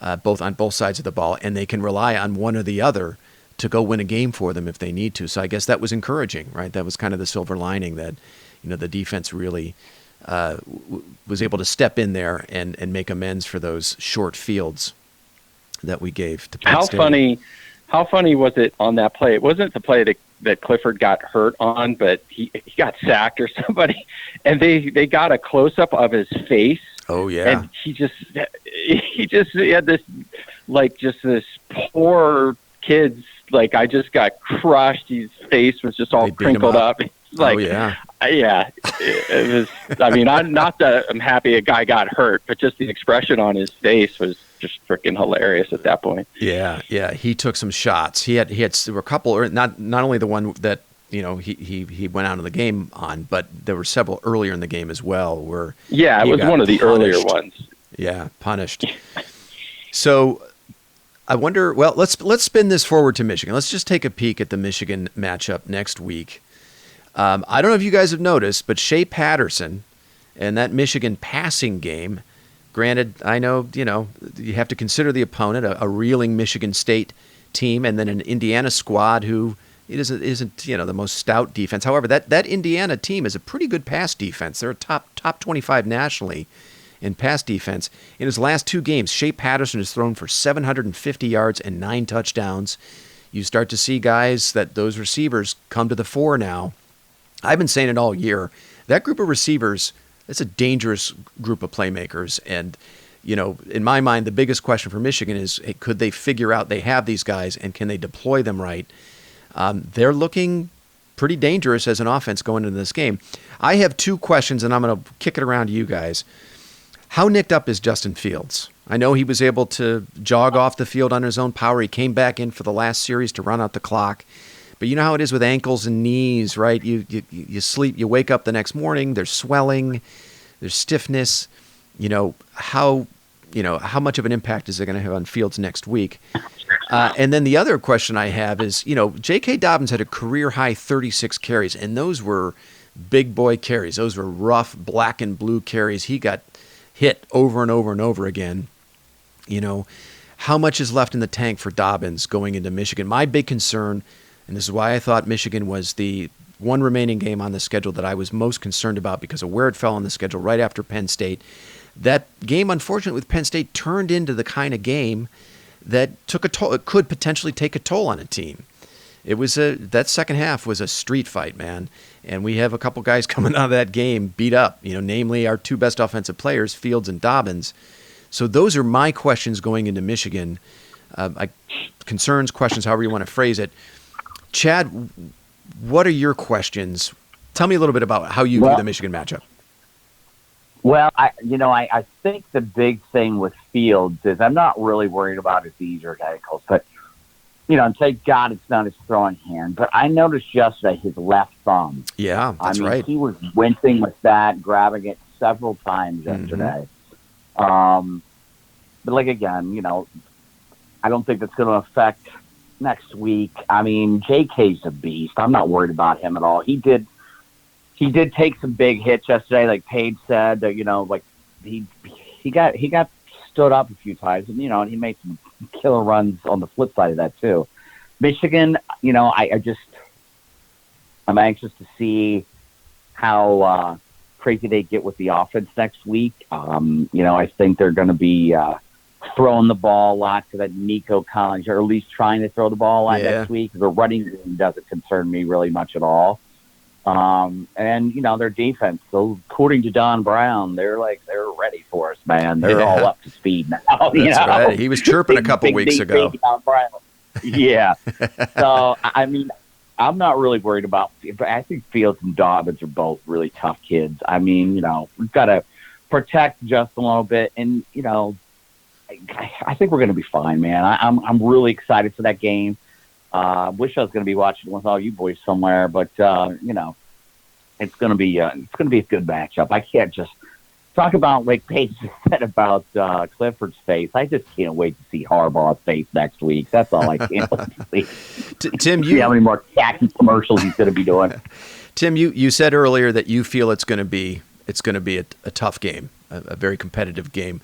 on both sides of the ball, and they can rely on one or the other to go win a game for them if they need to. So I guess that was encouraging, right? That was kind of the silver lining that, the defense really was able to step in there and make amends for those short fields that we gave to Penn State. How funny was it on that play? It wasn't the play that Clifford got hurt on, but he got sacked or somebody, and they got a close up of his face. Oh yeah, and he had this this poor kid's I just got crushed. His face was just all crinkled up. Oh yeah. Yeah, it was. I mean, not that I'm happy a guy got hurt, but just the expression on his face was just freaking hilarious at that point. Yeah. He took some shots. There were a couple, or not only the one that he went out of the game on, but there were several earlier in the game as well where it was one of the earlier ones. Yeah, punished. So I wonder. Well, let's spin this forward to Michigan. Let's just take a peek at the Michigan matchup next week. I don't know if you guys have noticed, but Shea Patterson and that Michigan passing game, granted, I know, you have to consider the opponent, a reeling Michigan State team, and then an Indiana squad who isn't the most stout defense. However, that Indiana team is a pretty good pass defense. They're a top 25 nationally in pass defense. In his last two games, Shea Patterson has thrown for 750 yards and 9 touchdowns. You start to see guys those receivers come to the fore now. I've been saying it all year. That group of receivers, it's a dangerous group of playmakers. And, in my mind, the biggest question for Michigan is, could they figure out they have these guys and can they deploy them right? They're looking pretty dangerous as an offense going into this game. I have 2 questions, and I'm going to kick it around to you guys. How nicked up is Justin Fields? I know he was able to jog off the field on his own power. He came back in for the last series to run out the clock. But you know how it is with ankles and knees, right? You sleep, you wake up the next morning, there's swelling, there's stiffness. How much of an impact is it going to have on Fields next week? And then the other question I have is, J.K. Dobbins had a career-high 36 carries, and those were big boy carries. Those were rough black and blue carries. He got hit over and over and over again. How much is left in the tank for Dobbins going into Michigan? My big concern, and this is why I thought Michigan was the one remaining game on the schedule that I was most concerned about because of where it fell on the schedule right after Penn State. That game, unfortunately, with Penn State turned into the kind of game that took a toll. It could potentially take a toll on a team. That second half was a street fight, man. And we have a couple guys coming out of that game beat up, namely our 2 best offensive players, Fields and Dobbins. So those are my questions going into Michigan. Concerns, questions, however you want to phrase it. Chad, what are your questions? Tell me a little bit about how you view the Michigan matchup. Well, I think the big thing with Fields is I'm not really worried about his knees or ankles, but, and thank God it's not his throwing hand. But I noticed yesterday his left thumb. Yeah, that's right. He was wincing with that, grabbing it several times yesterday. Mm-hmm. But again, I don't think that's going to affect next week. I mean, JK's a beast. I'm not worried about him at all. He did take some big hits yesterday, like Paige said. He got stood up a few times, and and he made some killer runs on the flip side of that too. Michigan, I'm anxious to see how crazy they get with the offense next week. I think they're going to be throwing the ball a lot to that Nico Collins, or at least trying to throw the ball a lot next week. The running game doesn't concern me really much at all. And their defense. So according to Don Brown, they're ready for us, man. They're all up to speed now. That's right. He was chirping a couple weeks ago. Don Brown. Yeah. So I'm not really worried about. I think Fields and Dobbins are both really tough kids. We've got to protect Justin a little bit, and I think we're going to be fine, man. I'm really excited for that game. Wish I was going to be watching with all you boys somewhere, but it's going to be a good matchup. I can't just talk about like Paige said about Clifford's face. I just can't wait to see Harbaugh's face next week. That's all I can't wait to see. Tim, see how many more tacky commercials he's going to be doing. Tim, you said earlier that you feel it's going to be a tough game, a very competitive game.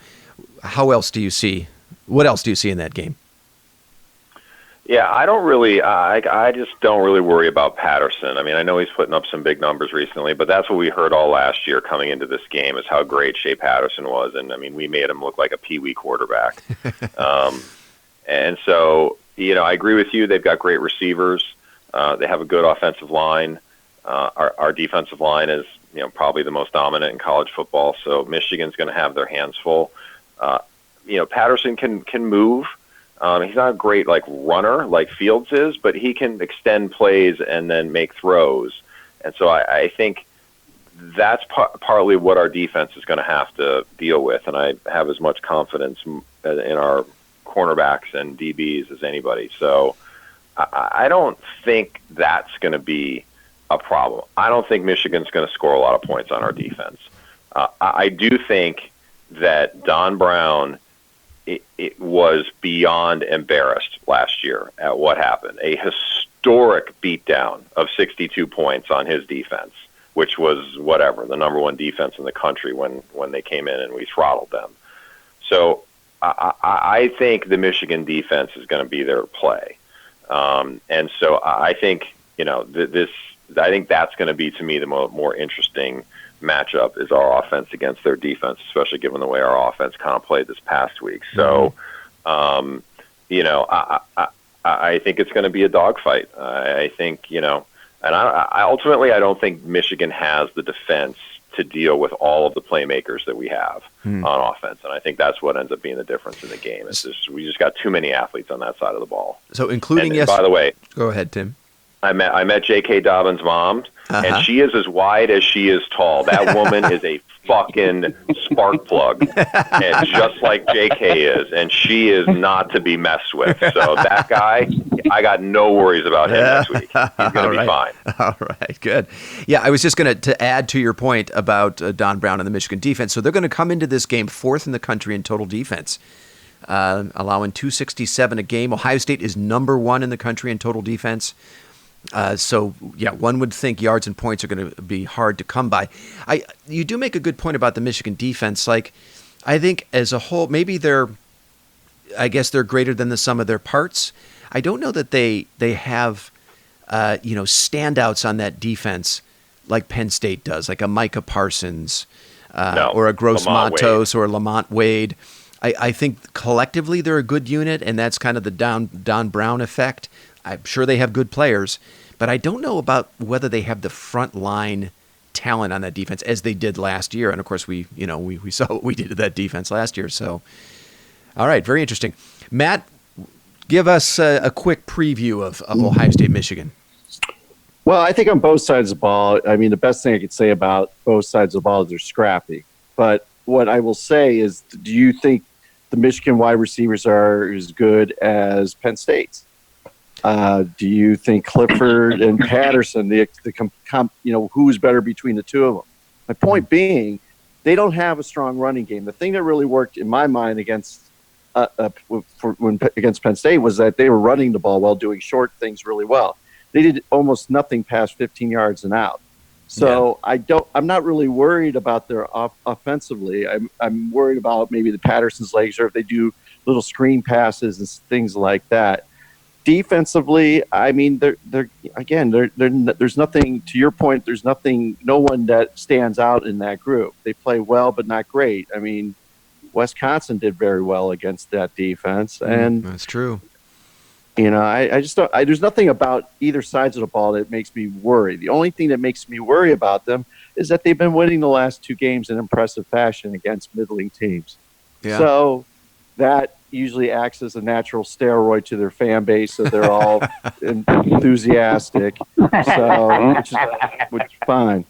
How else do you see? What else do you see in that game? Yeah, I just don't really worry about Patterson. I mean, I know he's putting up some big numbers recently, but that's what we heard all last year coming into this game is how great Shea Patterson was. And, I mean, we made him look like a peewee quarterback. And so, I agree with you. They've got great receivers. They have a good offensive line. Our defensive line is, probably the most dominant in college football. So Michigan's going to have their hands full. Patterson can move. He's not a great runner like Fields is, but he can extend plays and then make throws. And so I think that's partly what our defense is going to have to deal with. And I have as much confidence in our cornerbacks and DBs as anybody. So I don't think that's going to be a problem. I don't think Michigan's going to score a lot of points on our defense. I do think that Don Brown it was beyond embarrassed last year at what happened. A historic beatdown of 62 points on his defense, which was the number one defense in the country when they came in and we throttled them. So I think the Michigan defense is going to be their play. And so I think, I think that's going to be, to me, the more interesting matchup is our offense against their defense, especially given the way our offense kind of played this past week. So, I think it's going to be a dogfight. I think, and I ultimately, I don't think Michigan has the defense to deal with all of the playmakers that we have on offense. And I think that's what ends up being the difference in the game. It's just, we just got too many athletes on that side of the ball. So including, and by the way, go ahead, Tim. I met J.K. Dobbins' mom, and she is as wide as she is tall. That woman is a fucking spark plug, and just like J.K. is, and she is not to be messed with. So that guy, I got no worries about him next week. He's going to be fine. All right, good. Yeah, I was just going to add to your point about Don Brown and the Michigan defense. So they're going to come into this game fourth in the country in total defense, allowing 267 a game. Ohio State is number one in the country in total defense. One would think yards and points are going to be hard to come by. You do make a good point about the Michigan defense. I think as a whole, maybe they're greater than the sum of their parts. I don't know that they have, standouts on that defense like Penn State does, like a Micah Parsons or a Gross Matos or a Lamont Wade. I think collectively they're a good unit, and that's kind of the Don Brown effect. I'm sure they have good players, but I don't know about whether they have the front line talent on that defense as they did last year. And of course, we saw what we did to that defense last year. So, all right, very interesting. Matt, give us a quick preview of Ohio State, Michigan. Well, I think on both sides of the ball, I mean, the best thing I could say about both sides of the ball is they're scrappy. But what I will say is, do you think the Michigan wide receivers are as good as Penn State's? Do you think Clifford and Patterson, who's better between the two of them? My point being, they don't have a strong running game. The thing that really worked in my mind against Penn State was that they were running the ball while doing short things really well. They did almost nothing past 15 yards and out. So I'm not really worried about their offensively. I'm worried about maybe the Patterson's legs, or if they do little screen passes and things like that. Defensively, I mean, there's nothing, to your point, no one that stands out in that group. They play well, but not great. I mean, Wisconsin did very well against that defense. And that's true. I just don't, there's nothing about either sides of the ball that makes me worry. The only thing that makes me worry about them is that they've been winning the last two games in impressive fashion against middling teams. Yeah. So that usually acts as a natural steroid to their fan base, so they're all enthusiastic. So, which is fine.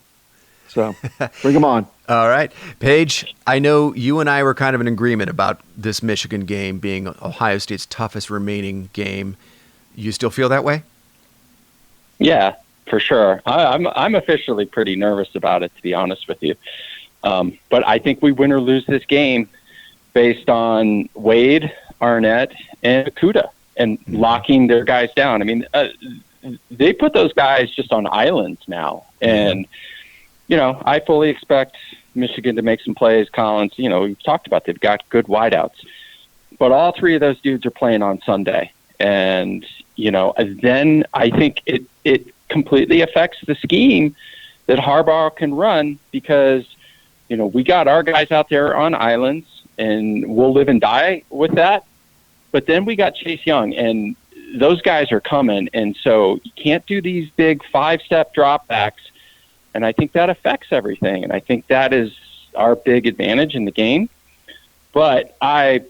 So, bring them on. All right. Paige, I know you and I were kind of in agreement about this Michigan game being Ohio State's toughest remaining game. You still feel that way? Yeah, for sure. I'm officially pretty nervous about it, to be honest with you. But I think we win or lose this game based on Wade, Arnett, and Okudah, and locking their guys down. I mean, they put those guys just on islands now. And, I fully expect Michigan to make some plays. Collins, we've talked about, they've got good wideouts. But all three of those dudes are playing on Sunday. And, then I think it completely affects the scheme that Harbaugh can run because, we got our guys out there on islands and we'll live and die with that. But then we got Chase Young and those guys are coming. And so you can't do these big 5-step dropbacks. And I think that affects everything. And I think that is our big advantage in the game. But I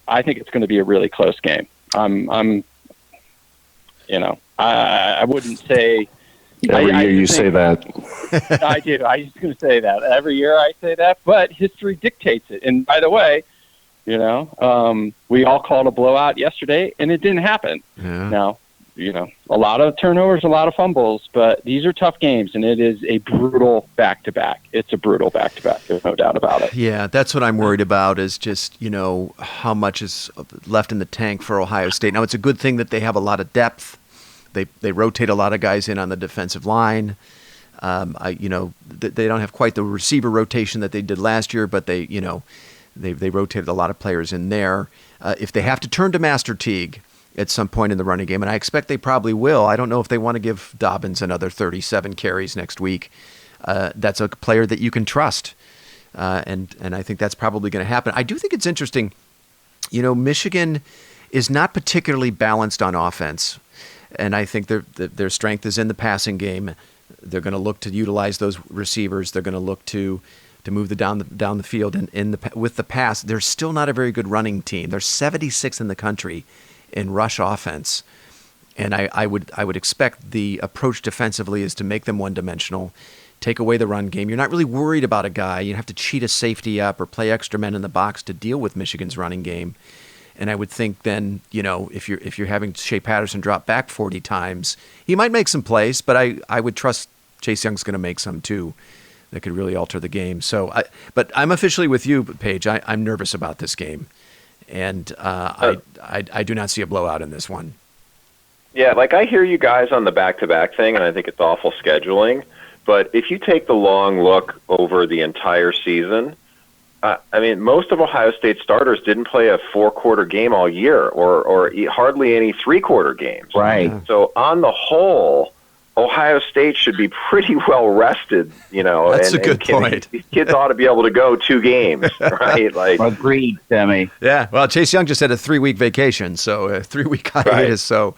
think it's going to be a really close game. I wouldn't say every year you say that. I do. I was going to say that every year I say that, but history dictates it. And by the way, we all called a blowout yesterday, and it didn't happen. Yeah. Now, a lot of turnovers, a lot of fumbles, but these are tough games, and it is a brutal back-to-back. It's a brutal back-to-back. There's no doubt about it. Yeah, that's what I'm worried about is just, how much is left in the tank for Ohio State. Now, it's a good thing that they have a lot of depth. They rotate a lot of guys in on the defensive line. They don't have quite the receiver rotation that they did last year, but they rotated a lot of players in there. If they have to turn to Master Teague at some point in the running game, and I expect they probably will. I don't know if they want to give Dobbins another 37 carries next week. That's a player that you can trust, and I think that's probably going to happen. I do think it's interesting. Michigan is not particularly balanced on offense, and I think their strength is in the passing game. They're going to look to utilize those receivers. They're going to look to move down the field, and with the pass, they're still not a very good running team. They're 76th in the country in rush offense, and I would expect the approach defensively is to make them one-dimensional, take away the run game. You're not really worried about a guy. You have to cheat a safety up or play extra men in the box to deal with Michigan's running game. And I would think then, if you're having Shea Patterson drop back 40 times, he might make some plays, but I would trust Chase Young's going to make some too that could really alter the game. But I'm officially with you, Paige. I'm nervous about this game. And I do not see a blowout in this one. Yeah, I hear you guys on the back-to-back thing, and I think it's awful scheduling. But if you take the long look over the entire season, most of Ohio State starters didn't play a 4-quarter game all year or hardly any 3-quarter games. Right. So on the whole, Ohio State should be pretty well rested, That's a good point. These kids ought to be able to go 2 games, right? Agreed, Sammy. Yeah, well, Chase Young just had a 3-week vacation, so a 3-week hiatus. Right. So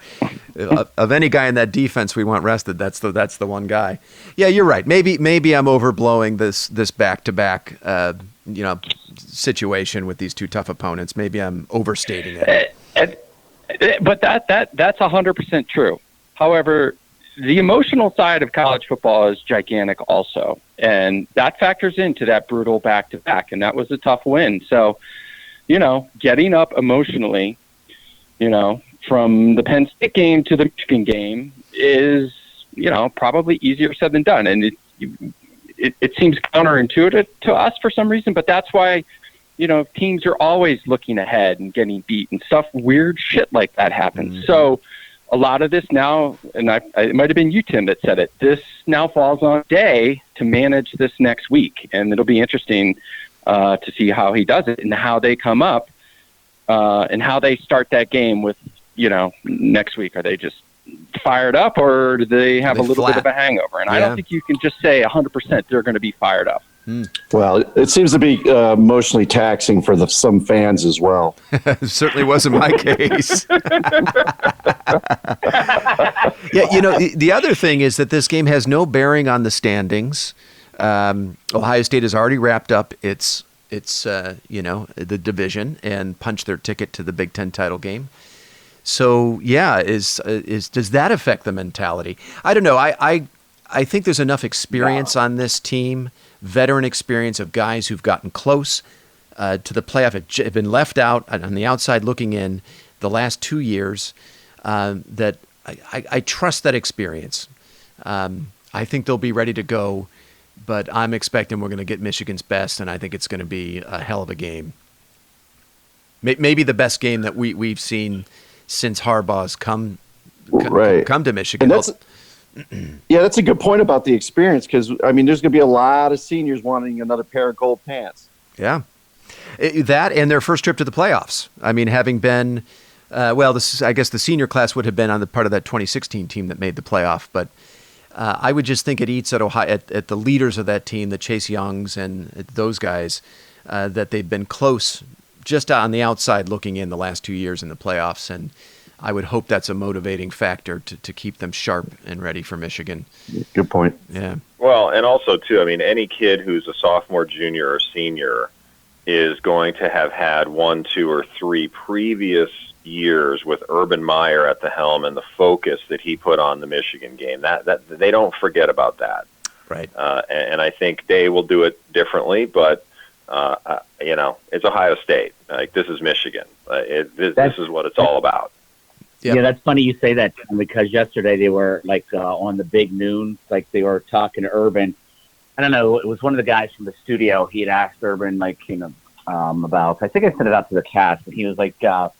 of any guy in that defense we want rested, that's the one guy. Yeah, you're right. Maybe I'm overblowing this back-to-back situation with these 2 tough opponents. Maybe I'm overstating it. But that's 100% true. However, the emotional side of college football is gigantic also, and that factors into that brutal back-to-back, and that was a tough win. So, getting up emotionally, from the Penn State game to the Michigan game is, probably easier said than done, and it seems counterintuitive to us for some reason, but that's why, teams are always looking ahead and getting beat and stuff, weird shit like that happens. Mm-hmm. So, a lot of this now, and it might have been you, Tim, that said it, this now falls on Day to manage this next week. And it'll be interesting to see how he does it and how they come up and how they start that game with, next week. Are they just fired up or do they have a little bit of a hangover? And I don't think you can just say 100% they're going to be fired up. Well, it seems to be emotionally taxing for some fans as well. It certainly wasn't my case. Yeah, the other thing is that this game has no bearing on the standings. Ohio State has already wrapped up its the division and punched their ticket to the Big Ten title game. So yeah, does that affect the mentality? I don't know. I think there's enough experience on this team, veteran experience of guys who've gotten close to the playoff, have been left out on the outside looking in the last 2 years, that I trust that experience. I think they'll be ready to go, but I'm expecting we're going to get Michigan's best, and I think it's going to be a hell of a game. Maybe the best game that we've seen since Harbaugh's come to Michigan. And that's a good point about the experience because, there's going to be a lot of seniors wanting another pair of gold pants. Yeah. That and their first trip to the playoffs. Having been I guess the senior class would have been on the part of that 2016 team that made the playoff, but I would just think it eats at Ohio at the leaders of that team, the Chase Youngs and those guys, that they've been close just on the outside looking in the last 2 years in the playoffs, and I would hope that's a motivating factor to keep them sharp and ready for Michigan. Good point. Yeah. Well, and also, too, I mean, any kid who's a sophomore, junior, or senior is going to have had 1, 2, or 3 previous years with Urban Meyer at the helm and the focus that he put on the Michigan game. That they don't forget about that. Right. And I think they will do it differently, but it's Ohio State. Like, this is Michigan. This is what it's all about. Yep. Yeah, that's funny you say that, because yesterday they were on the big noon, like they were talking to Urban. I don't know, it was one of the guys from the studio. He had asked Urban, about, I think I sent it out to the cast, but he was like, do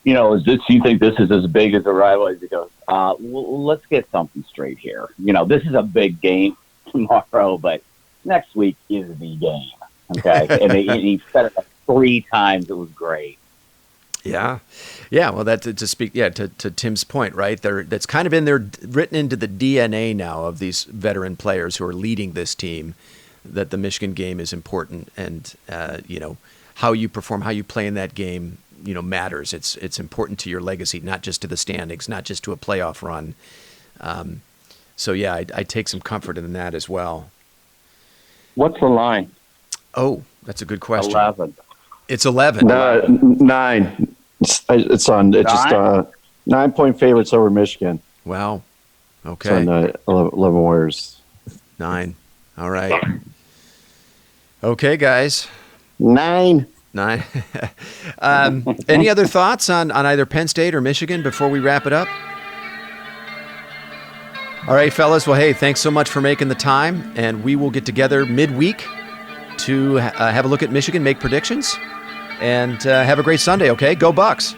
you think this is as big as a rivalry? He goes, well, let's get something straight here. This is a big game tomorrow, but next week is the game. Okay. And he said it 3 times. It was great. Yeah. Well, that to speak, to Tim's point, right? That's kind of written into the DNA now of these veteran players who are leading this team, that the Michigan game is important, and how you perform, how you play in that game, matters. It's important to your legacy, not just to the standings, not just to a playoff run. I take some comfort in that as well. What's the line? Oh, that's a good question. 11. It's 11. 9. It's on. It's just 9-point favorites over Michigan. Wow. Okay. It's on 11 Warriors. 9. All right. Okay, guys. 9. Any other thoughts on either Penn State or Michigan before we wrap it up? All right, fellas. Well, hey, thanks so much for making the time, and we will get together midweek to have a look at Michigan, make predictions, and have a great Sunday, okay? Go Bucks.